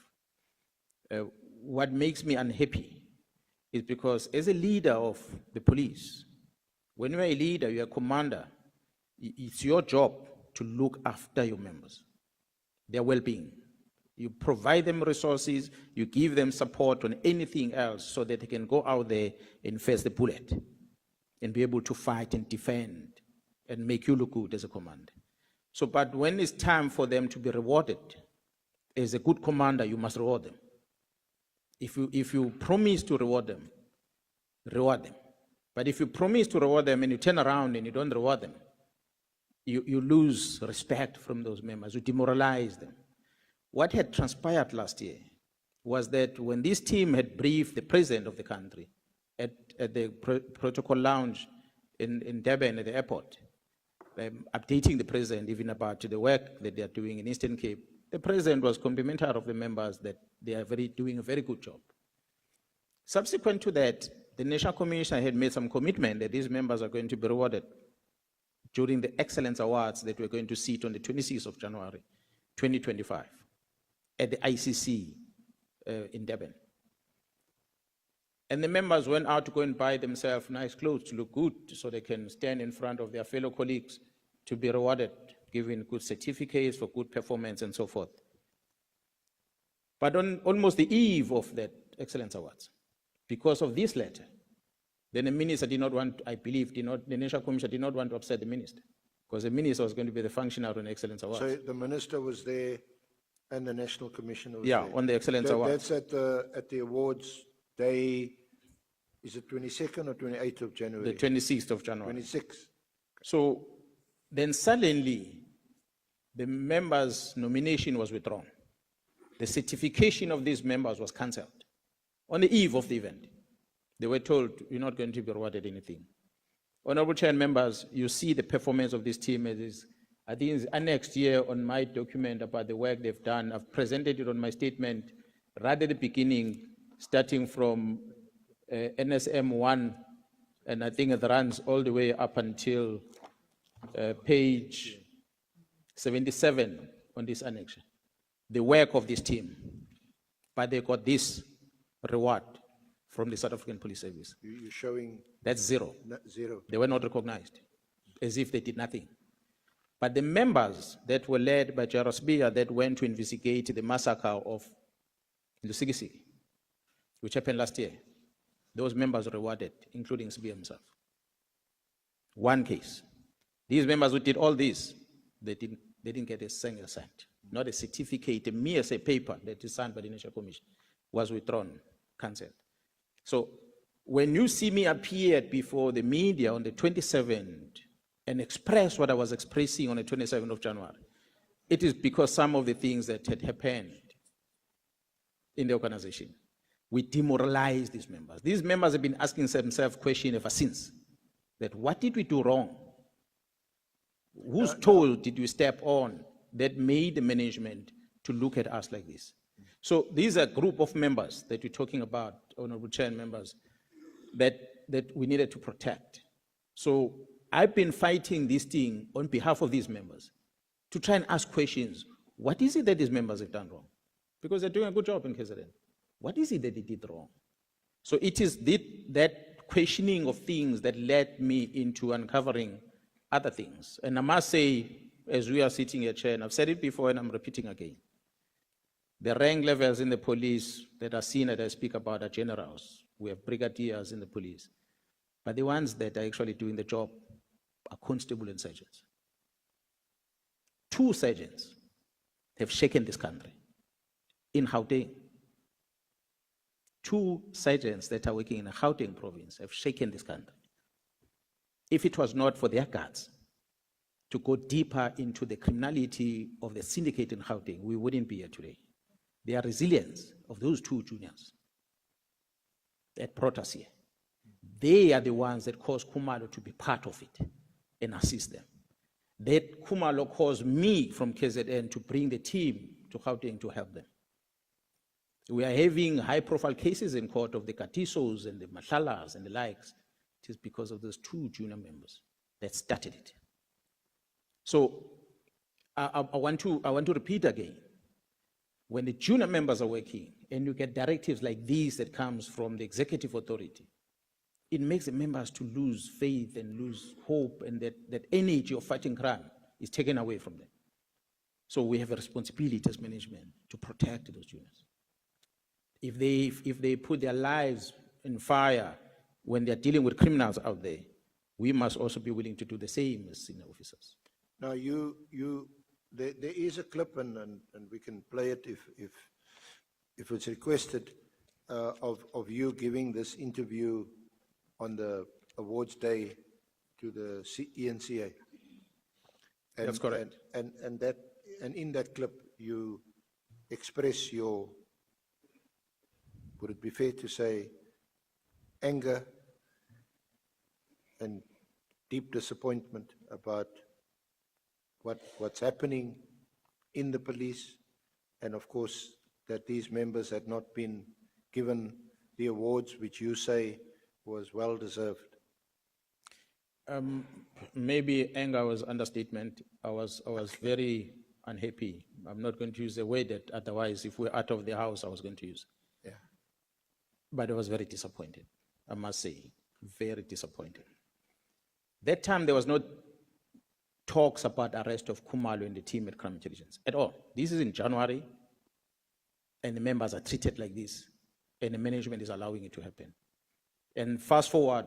What makes me unhappy is because as a leader of the police, when you are a leader, you are a commander, it's your job to look after your members, their well-being. You provide them resources, you give them support on anything else so that they can go out there and face the bullet and be able to fight and defend and make you look good as a commander. So, but when it's time for them to be rewarded, as a good commander, you must reward them. If you promise to reward them, reward them. But if you promise to reward them and you turn around and you don't reward them, you lose respect from those members, you demoralize them. What had transpired last year was that when this team had briefed the president of the country at the protocol lounge in Durban at the airport, updating the president even about the work that they are doing in Eastern Cape, the president was complimentary of the members that they are doing a very good job. Subsequent to that, the National Commission had made some commitment that these members are going to be rewarded during the Excellence Awards that we're going to sit on the 26th of January, 2025, at the ICC in Durban. And the members went out to go and buy themselves nice clothes to look good so they can stand in front of their fellow colleagues to be rewarded, given good certificates for good performance and so forth. But on almost the eve of that Excellence Awards, because of this letter, then the minister did not want, I believe, the National Commission did not want to upset the minister, because the minister was going to be the functionary on Excellence Awards. So the minister was there and the National Commissioner was there? Yeah, on the Excellence Awards. That's at the awards day, is it 22nd or 28th of January? The 26th of January. 26th. So then suddenly, the members' nomination was withdrawn. The certification of these members was cancelled. On the eve of the event, they were told, you're not going to be rewarded anything. Honorable Chair and members, you see the performance of this team. It is, I think it's annexed here on my document about the work they've done. I've presented it on my statement right at the beginning, starting from NSM 1, and I think it runs all the way up until page 77 on this annex. The work of this team, but they got this reward from the South African Police Service. You're showing That's zero. zero. They were not recognized, as if they did nothing. But the members that were led by Jairus Biya that went to investigate the massacre of Lusikisiki, which happened last year, those members were rewarded, including Sibiya himself. One case. These members who did all this, they didn't get a single cent, not a certificate, a mere say paper that is signed by the National Commission, was withdrawn, cancelled. So when you see me appear before the media on the 27th and express what I was expressing on the 27th of January, it is because some of the things that had happened in the organization, we demoralized these members. These members have been asking themselves questions ever since, that what did we do wrong? Whose toe did we step on that made the management to look at us like this? So these are a group of members that we're talking about, Honorable Chair and members, that we needed to protect. So I've been fighting this thing on behalf of these members to try and ask questions. What is it that these members have done wrong? Because they're doing a good job in KZN. What is it that they did wrong? So it is that questioning of things that led me into uncovering other things. And I must say, as we are sitting here, Chair, and I've said it before and I'm repeating again, the rank levels in the police that are seen that I speak about are generals. We have brigadiers in the police. But the ones that are actually doing the job are constable and sergeants. 2 sergeants have shaken this country in Gauteng. 2 sergeants that are working in the Gauteng province have shaken this country. If it was not for their guts to go deeper into the criminality of the syndicate in Gauteng, we wouldn't be here today. The resilience of those 2 juniors that brought us here, they are the ones that caused Khumalo to be part of it and assist them. That Khumalo caused me from KZN to bring the team to Gauteng to help them. We are having high-profile cases in court of the Katisos and the Mahlalas and the likes. It is because of those 2 junior members that started it. So I want to repeat again. When the junior members are working and you get directives like these that comes from the executive authority, it makes the members to lose faith and lose hope, and that energy of fighting crime is taken away from them. So we have a responsibility as management to protect those juniors. If they put their lives in fire when they're dealing with criminals out there, we must also be willing to do the same as senior officers. Now, there is a clip, and we can play it if it's requested, of you giving this interview on the awards day to the ENCA. That's correct. And in that clip, you express your, would it be fair to say, anger and deep disappointment about what's happening in the police, and of course that these members had not been given the awards which you say was well deserved? Maybe anger was understatement. I was very unhappy. I'm not going to use the word that otherwise, if we're out of the house, I was going to use. Yeah. But I was very disappointed, I must say, very disappointed. That time there was no talks about arrest of Khumalo and the team at Crime Intelligence at all. This is in January, and the members are treated like this, and the management is allowing it to happen. And fast forward,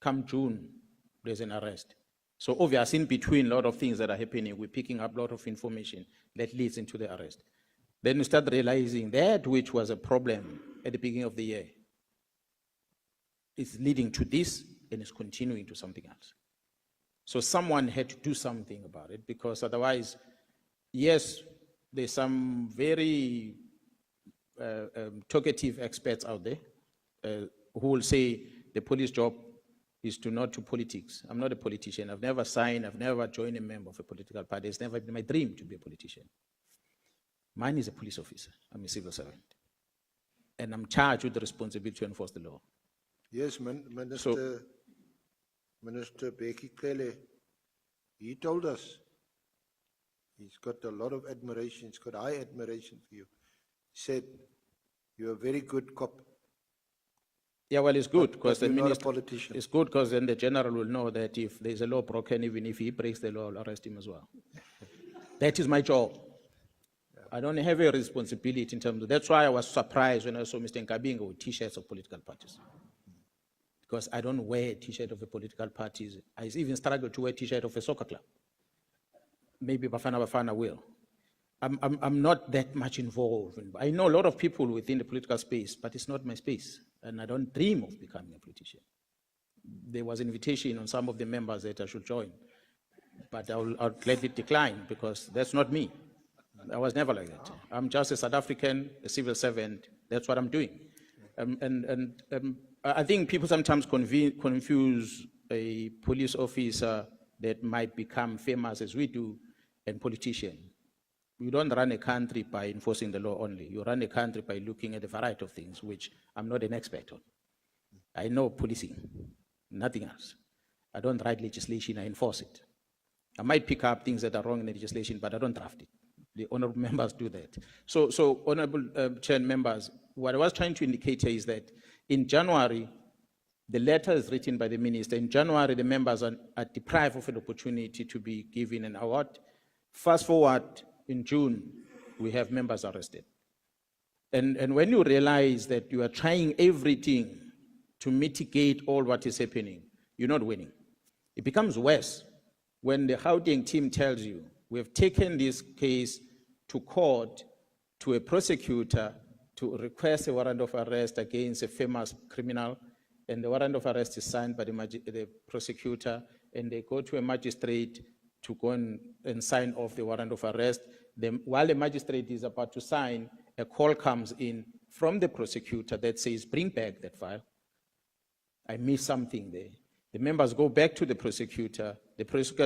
come June, there's an arrest. So obviously in between a lot of things that are happening, we're picking up a lot of information that leads into the arrest. Then we start realizing that which was a problem at the beginning of the year is leading to this and is continuing to something else. So someone had to do something about it, because otherwise, yes, there's some very talkative experts out there who will say the police job is to not to politics. I'm not a politician. I've never signed, I've never joined a member of a political party. It's never been my dream to be a politician. Mine is a police officer. I'm a civil servant. And I'm charged with the responsibility to enforce the law. Yes, Minister Bheki Cele, he told us he's got a lot of admiration, he's got high admiration for you. He said, you're a very good cop. Yeah, well, it's good because the you're not a minister, politician. it's good because then the general will know that if there's a law broken, even if he breaks the law, I'll arrest him as well. That is my job. I don't have a responsibility in terms of, that's why I was surprised when I saw Mr. Nkabinga with t-shirts of political parties. Because I don't wear a t-shirt of a political party. I even struggle to wear a t-shirt of a soccer club. Maybe Bafana will. I'm not that much involved. I know a lot of people within the political space, but it's not my space. And I don't dream of becoming a politician. There was an invitation on some of the members that I should join, but I'll gladly decline because that's not me. I was never like that. I'm just a South African, a civil servant. That's what I'm doing. I think people sometimes confuse a police officer that might become famous as we do and politician. You don't run a country by enforcing the law only. You run a country by looking at a variety of things, which I'm not an expert on. I know policing, nothing else. I don't write legislation, I enforce it. I might pick up things that are wrong in the legislation, but I don't draft it. The honorable members do that. So honorable chair members, what I was trying to indicate here is that in January, the letter is written by the minister. In January, the members are deprived of an opportunity to be given an award. Fast forward, in June, we have members arrested. And when you realize that you are trying everything to mitigate all what is happening, you're not winning. It becomes worse when the Gauteng team tells you, we have taken this case to court, to a prosecutor, to request a warrant of arrest against a famous criminal, and the warrant of arrest is signed by the prosecutor, and they go to a magistrate to go and sign off the warrant of arrest. While the magistrate is about to sign, a call comes in from the prosecutor that says, bring back that file. I missed something there. The members go back to the prosecutor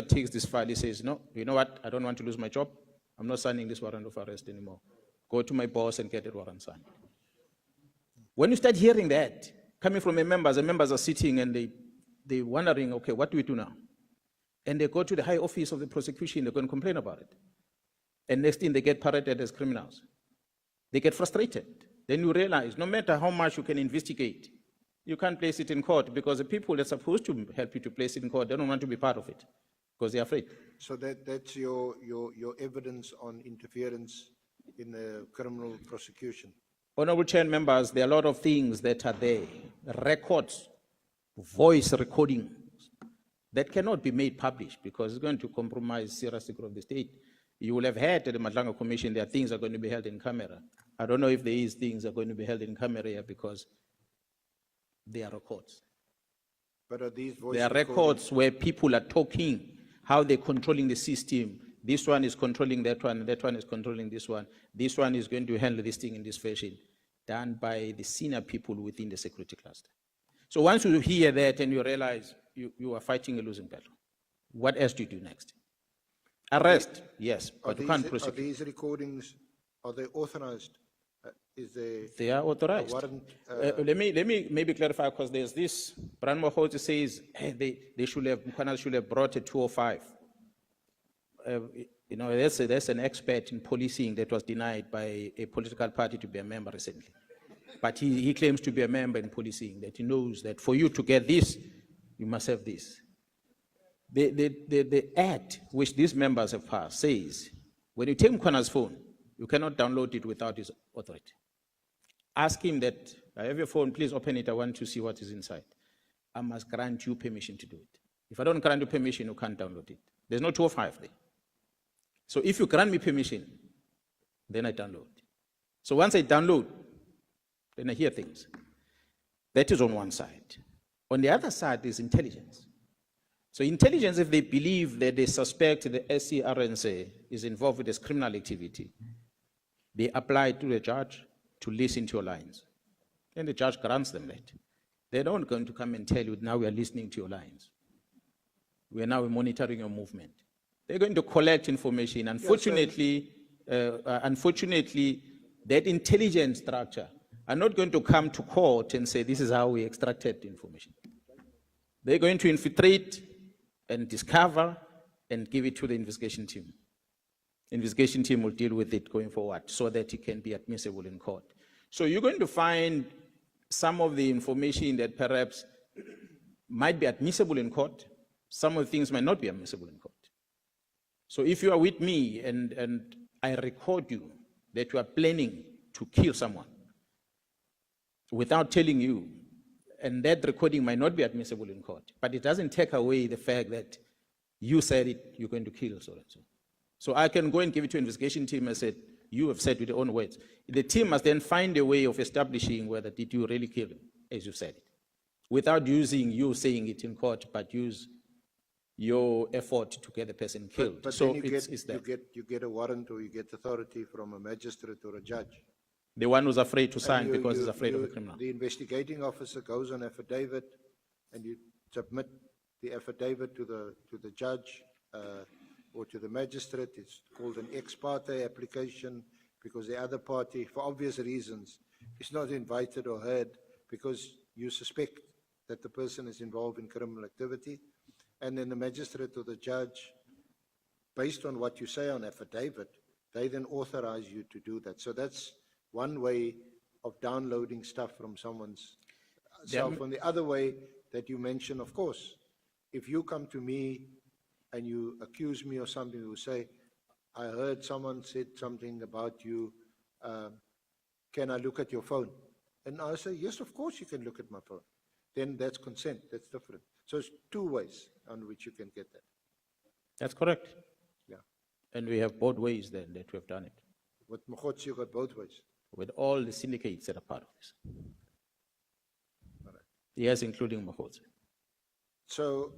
takes this file, he says, no, you know what, I don't want to lose my job. I'm not signing this warrant of arrest anymore. Go to my boss and get a warrant signed. When you start hearing that, coming from the members are sitting and they're wondering, okay, what do we do now? And they go to the high office of the prosecution, they're going to complain about it. And next thing, they get paraded as criminals. They get frustrated. Then you realize, no matter how much you can investigate, you can't place it in court because the people that are supposed to help you to place it in court, they don't want to be part of it because they're afraid. So that's your evidence on interference in the criminal prosecution. Honorable Chair members, there are a lot of things that are there. Records, voice recordings that cannot be made public because it's going to compromise serious security of the state. You will have heard at the Madlanga Commission there are things that are going to be held in camera. I don't know if there is things that are going to be held in camera here because they are records. But are these voice There are records where people are talking, how they're controlling the system. This one is controlling that one is controlling this one. This one is going to handle this thing in this fashion, done by the senior people within the security cluster. So once you hear that and you realize you are fighting a losing battle, what else do you do next? Arrest, yes, but you can't Are prosecute. these recordings, are they authorized? They are authorized. warrant, Let me maybe clarify because there's this. Brian Mkhwanazi says hey, Mkhwanazi should have brought a 205. You know, there's an expert in policing that was denied by a political party to be a member recently. But he claims to be a member in policing, that he knows that for you to get this, you must have this. The act which these members have passed says, when you take Mkhwanazi's phone, you cannot download it without his authority. Ask him that, I have your phone, please open it, I want to see what is inside. I must grant you permission to do it. If I don't grant you permission, you can't download it. There's no 205 there. So if you grant me permission, then I download. So once I download, then I hear things. That is on one side. On the other side is intelligence. So intelligence, if they believe that they suspect the SCRNC is involved with this criminal activity, they apply to the judge to listen to your lines. And the judge grants them that. They're not going to come and tell you, now we are listening to your lines. We are now monitoring your movement. They're going to collect information. Unfortunately, that intelligence structure are not going to come to court and say, this is how we extracted the information. They're going to infiltrate and discover and give it to the investigation team. Investigation team will deal with it going forward so that it can be admissible in court. So you're going to find some of the information that perhaps might be admissible in court. Some of the things might not be admissible in court. So if you are with me and I record you that you are planning to kill someone without telling you, and that recording might not be admissible in court, but it doesn't take away the fact that you said it, you're going to kill so and so. So I can go and give it to an investigation team and say, you have said with your own words. The team must then find a way of establishing whether did you really kill him, as you said it, without using you saying it in court, but use your effort to get the person killed. But so then you get a warrant or you get authority from a magistrate or a judge. the one who's afraid to sign And because he's afraid of the criminal. The investigating officer goes on affidavit and you submit the affidavit to the judge or to the magistrate. It's called an ex parte application because the other party, for obvious reasons, is not invited or heard because you suspect that the person is involved in criminal activity. And then the magistrate or the judge, based on what you say on affidavit, they then authorize you to do that. So that's one way of downloading stuff from someone's cell phone. The other way that you mentioned, of course, if you come to me and you accuse me of something, you say, I heard someone said something about you, can I look at your phone? And I say, yes, of course you can look at my phone. Then that's consent, that's different. So it's two ways on which you can get that. That's correct. Yeah. And we have both ways then that we have done it, With Mkhwanazi, you got both ways. with all the syndicates that are part of this. Yes, including Mkhwanazi. So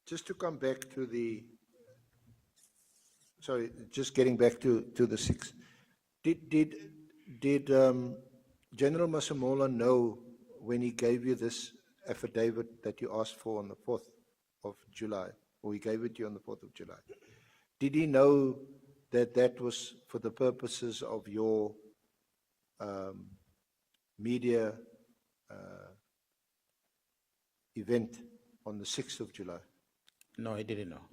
just to come back to just getting back to the 6th. Did General Masemola know when he gave you this affidavit that you asked for on the 4th of July, or he gave it to you on the 4th of July? Did he know that that was for the purposes of your media event on the 6th of July? No, I didn't know.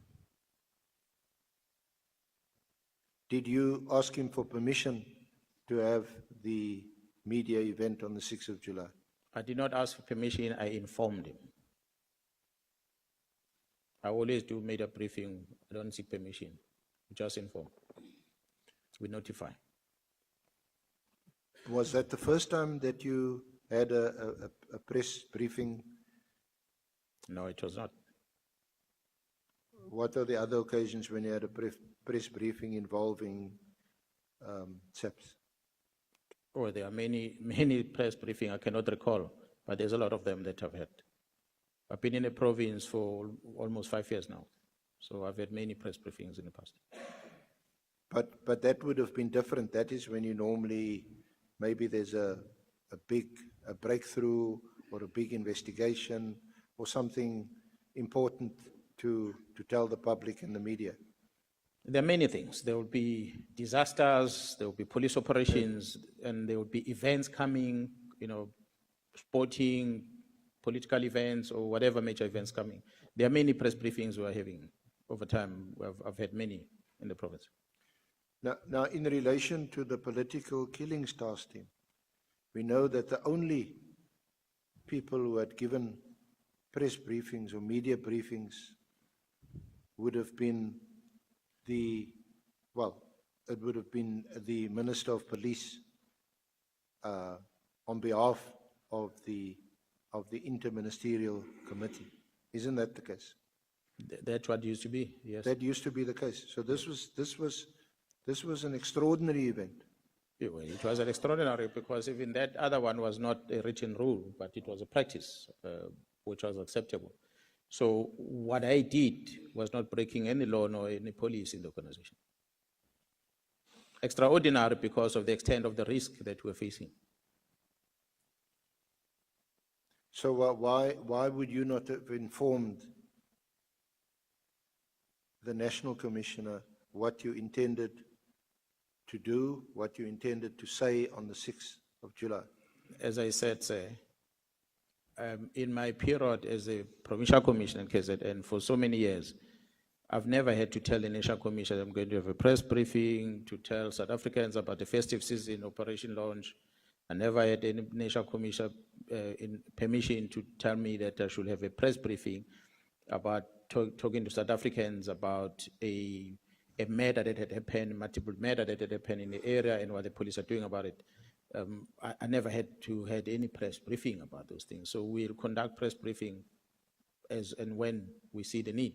Did you ask him for permission to have the media event on the 6th of July? I did not ask for permission, I informed him. I always do media briefing, I don't seek permission, just inform. We notify. Was that the first time that you had a press briefing? No, it was not. What are the other occasions when you had a press briefing involving SAPS? Oh, there are many press briefings I cannot recall, but there's a lot of them that I've had. I've been in a province for almost 5 years now, so I've had many press briefings in the past. But that would have been different. That is when you normally, maybe there's a breakthrough or a big investigation or something important to tell the public and the media. There are many things. There will be disasters, there will be police operations, and there will be events coming, sporting, political events, or whatever major events coming. There are many press briefings we are having over time. I've had many in the province. Now, in relation to the political killings task team, we know that the only people who had given press briefings or media briefings would have been it would have been the Minister of Police on behalf of the Interministerial Committee. Isn't that the case? That's what used to be, yes. That used to be the case. So this was an extraordinary event. It was an extraordinary because even that other one was not a written rule, but it was a practice which was acceptable. So what I did was not breaking any law nor any policy in the organization. Extraordinary because of the extent of the risk that we're facing. So why would you not have informed the National Commissioner what you intended to do, what you intended to say on the 6th of July? As I said, sir, in my period as a provincial commissioner in KZN for so many years, I've never had to tell the National Commission I'm going to have a press briefing to tell South Africans about the festive season operation launch. I never had any National Commission in permission to tell me that I should have a press briefing about talking to South Africans about a matter that had happened, multiple matter that had happened in the area and what the police are doing about it. I never had to had any press briefing about those things. So we'll conduct press briefing as and when we see the need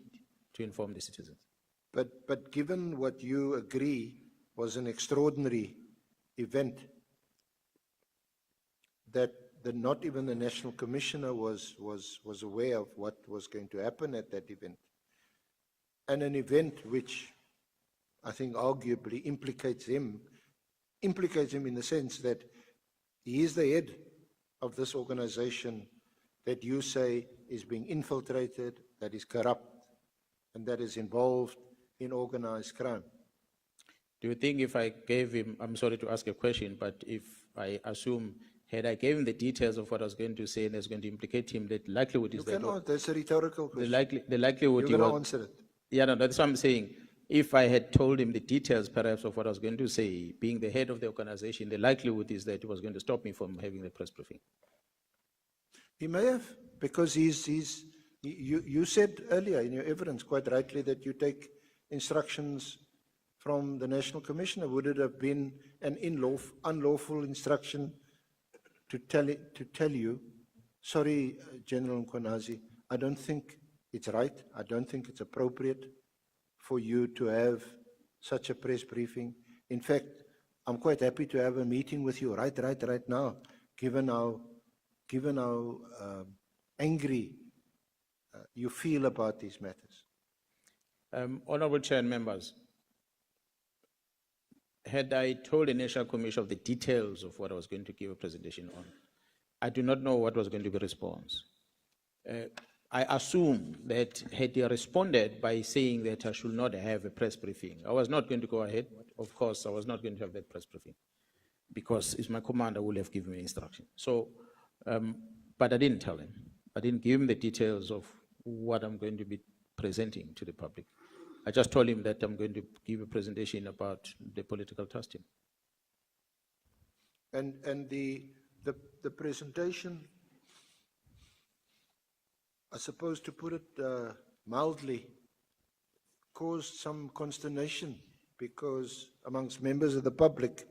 to inform the citizens. But given what you agree was an extraordinary event, that not even the National Commissioner was aware of what was going to happen at that event, and an event which I think arguably implicates him in the sense that he is the head of this organization that you say is being infiltrated, that is corrupt, and that is involved in organized crime. Do you think if I gave him, I'm sorry to ask a question, but if I assume, had I gave him the details of what I was going to say and it's going to implicate him, the likelihood is You that cannot, that's a rhetorical the question. likelihood he You're going to was, answer it. yeah, no, that's what I'm saying. If I had told him the details perhaps of what I was going to say, being the head of the organization, the likelihood is that he was going to stop me from having the press briefing. He may have, because you said earlier in your evidence quite rightly that you take instructions from the National Commissioner. Would it have been an unlawful instruction to tell you, sorry, General Mkhwanazi, I don't think it's right, I don't think it's appropriate for you to have such a press briefing. In fact, I'm quite happy to have a meeting with you right now, given how angry you feel about these matters. Honorable Chair and members, had I told the National Commission of the details of what I was going to give a presentation on, I do not know what was going to be the response. I assume that had he responded by saying that I should not have a press briefing, I was not going to go ahead. Of course, I was not going to have that press briefing because it's my commander who would have given me instruction. So, but I didn't tell him. I didn't give him the details of what I'm going to be presenting to the public. I just told him that I'm going to give a presentation about the political testing. And the presentation, I suppose to put it mildly, caused some consternation because amongst members of the public,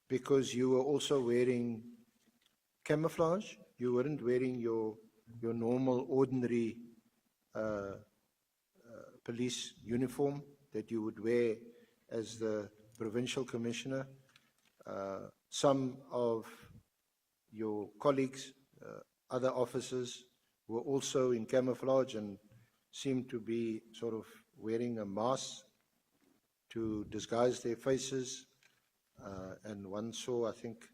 because you were also wearing camouflage. You weren't wearing your normal, ordinary police uniform that you would wear as the provincial commissioner. Some of your colleagues, other officers, were also in camouflage and seemed to be sort of wearing a mask to disguise their faces. And one saw, I think,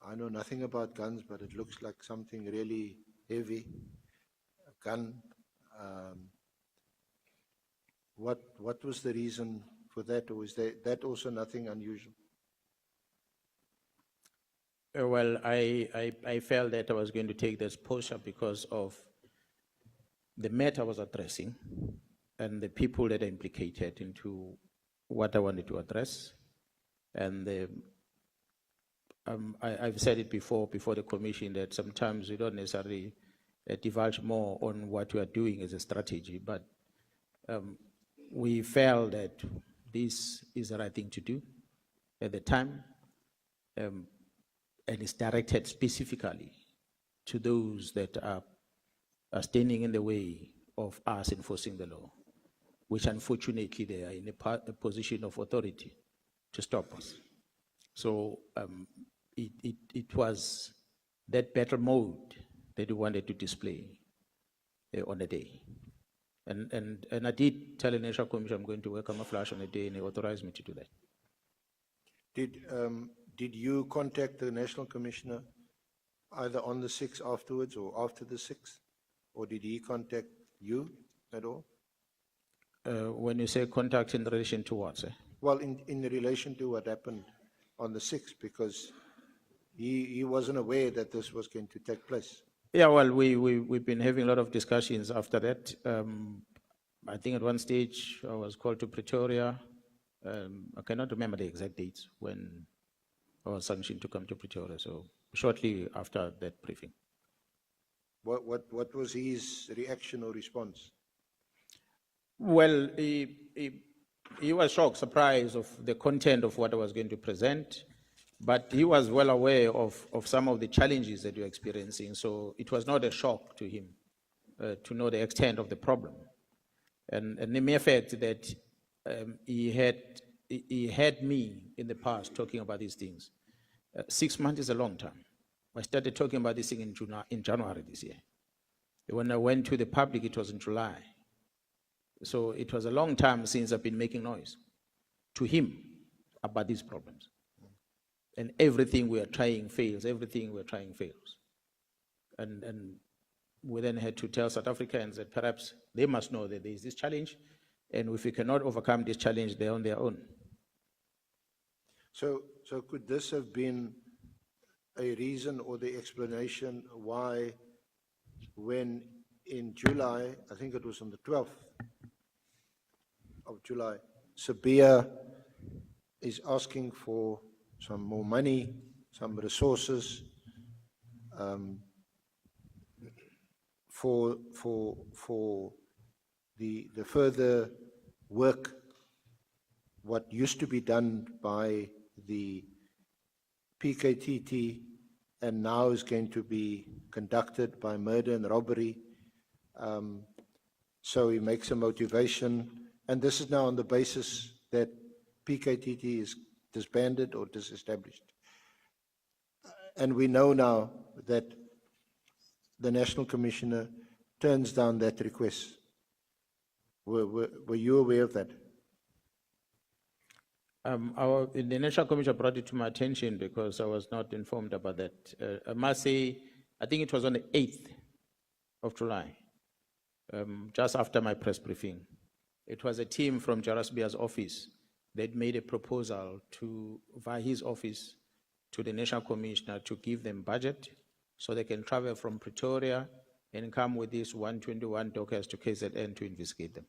I know nothing about guns, but it looks like something really heavy, a gun. What was the reason for that, or is that also nothing unusual? Well, I felt that I was going to take this posture because of the matter I was addressing and the people that are implicated into what I wanted to address. And I've said it before the commission that sometimes we don't necessarily divulge more on what we are doing as a strategy, but we felt that this is the right thing to do at the time, and it's directed specifically to those that are standing in the way of us enforcing the law, which unfortunately they are in a position of authority to stop us. So it was that battle mode that we wanted to display on the day. And I did tell the National Commission I'm going to work on my flash on the day, and they authorized me to do that. Did you contact the National Commissioner either on the 6th afterwards or after the 6th? Or did he contact you at all? When you say contact in relation to what, sir? Well, in relation to what happened on the 6th, because he wasn't aware that this was going to take place. Yeah, well, we've been having a lot of discussions after that. I think at one stage I was called to Pretoria. I cannot remember the exact dates when I was sanctioned to come to Pretoria, so shortly after that briefing. What was his reaction or response? Well, he was shocked, surprised of the content of what I was going to present, but he was well aware of some of the challenges that you're experiencing, so it was not a shock to him to know the extent of the problem. And the mere fact that he had me in the past talking about these things. 6 months is a long time. I started talking about this thing in January this year. When I went to the public, it was in July. So it was a long time since I've been making noise to him about these problems. And everything we are trying fails, everything we're trying fails. And we then had to tell South Africans that perhaps they must know that there is this challenge, and if we cannot overcome this challenge, they're on their own. So could this have been a reason or the explanation why when in July, I think it was on the 12th of July, Sabia is asking for some more money, some resources for the further work, what used to be done by the PKTT and now is going to be conducted by murder and robbery. So he makes a motivation, and this is now on the basis that PKTT is disbanded or disestablished. And we know now that the National Commissioner turns down that request. Were you aware of that? The National Commission brought it to my attention because I was not informed about that. I must say, I think it was on the 8th of July, just after my press briefing. It was a team from Jarasbia's office that made a proposal via his office to the National Commissioner to give them budget so they can travel from Pretoria and come with these 121 dockers to KZN to investigate them.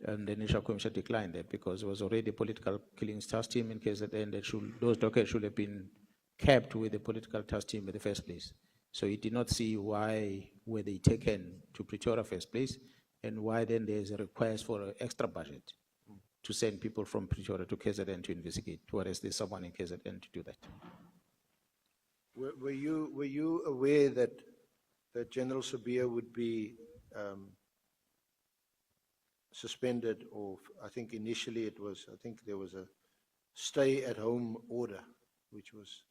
And the National Commission declined that because it was already a political killings task team in KZN that those dockers should have been kept with the political task team in the first place. So he did not see why were they taken to Pretoria first place and why then there's a request for an extra budget to send people from Pretoria to KZN to investigate, whereas there's someone in KZN to do that. Were you aware that General Sabia would be suspended, or I think initially it was, I think there was a stay-at-home order, which was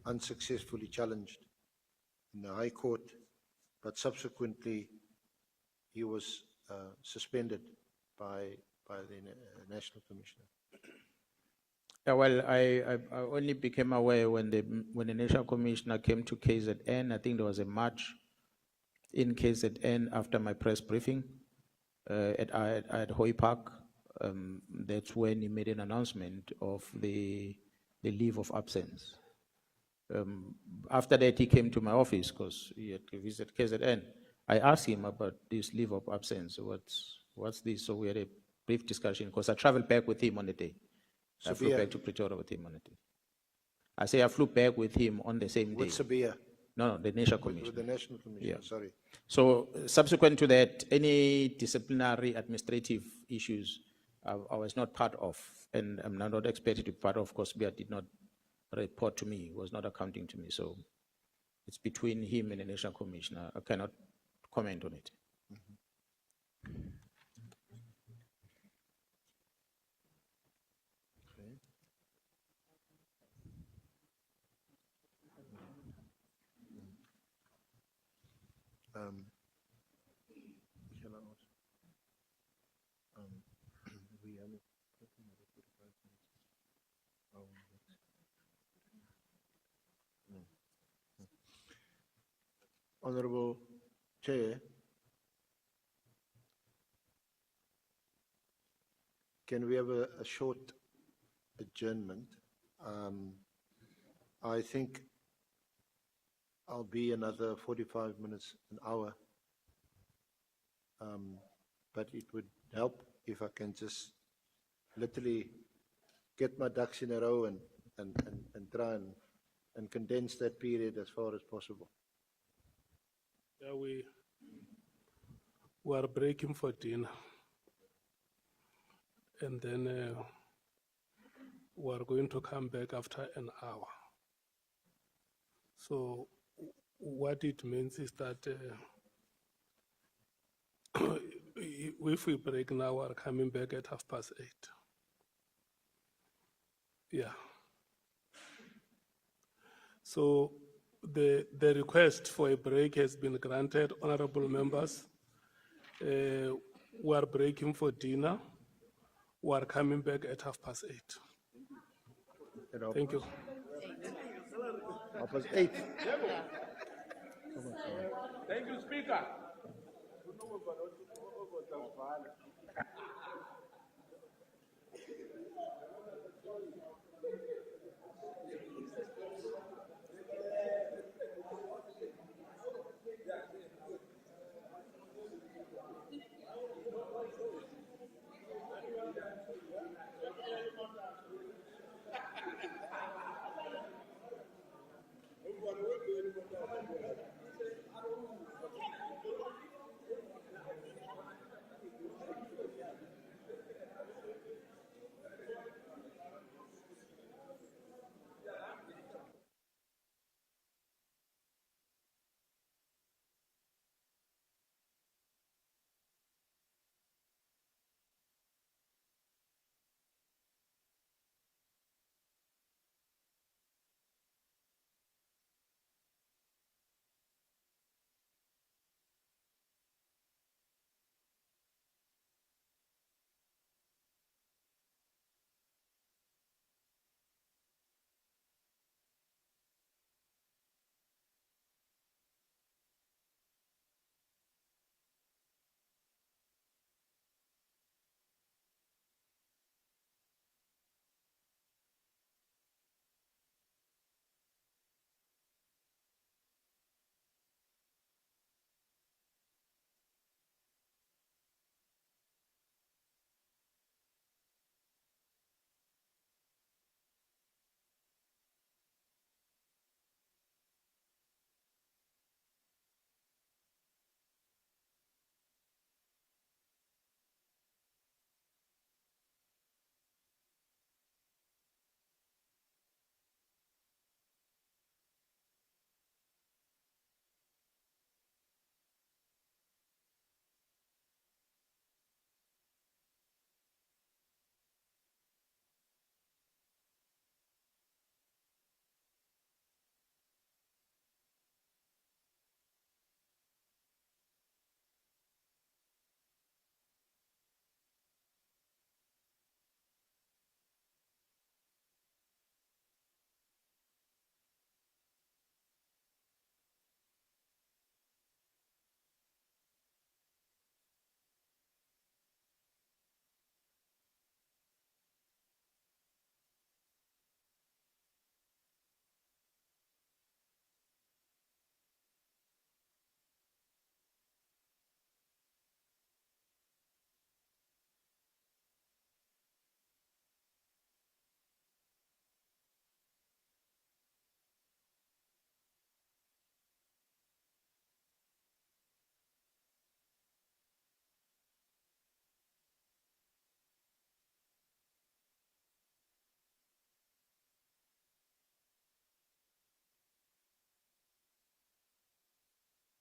unsuccessfully challenged in the High Court, but subsequently he was suspended by the National Commissioner? Yeah, well, I only became aware when the National Commissioner came to KZN. I think there was a march in KZN after my press briefing at Hoy Park. That's when he made an announcement of the leave of absence. After that, he came to my office because he had to visit KZN. I asked him about this leave of absence. What's this? So we had a brief discussion because I traveled back with him on the day. I flew back to Pretoria with him on the day. I say I flew back with him on the same day. With Sabia? No, the National Commission. With the National Commissioner, Yeah. sorry. So subsequent to that, any disciplinary administrative issues I was not part of, and I'm not expected to be part of because Bia did not report to me, was not accounting to me. So it's between him and the National Commissioner. I cannot comment on it. Shall I ask? We only 45 minutes. Honorable Chair, can we have a short adjournment? I think I'll be another 45 minutes, an hour. But it would help if I can just literally get my ducks in a row and try and condense that period as far as possible. Yeah, we are breaking for dinner. And then we are going to come back after an hour. So what it means is that if we break now, we're coming back at 8:30. Yeah. So the request for a break has been granted, honorable members. We are breaking for dinner. We are coming back at 8:30. Thank you. 8:30. Thank you, Speaker.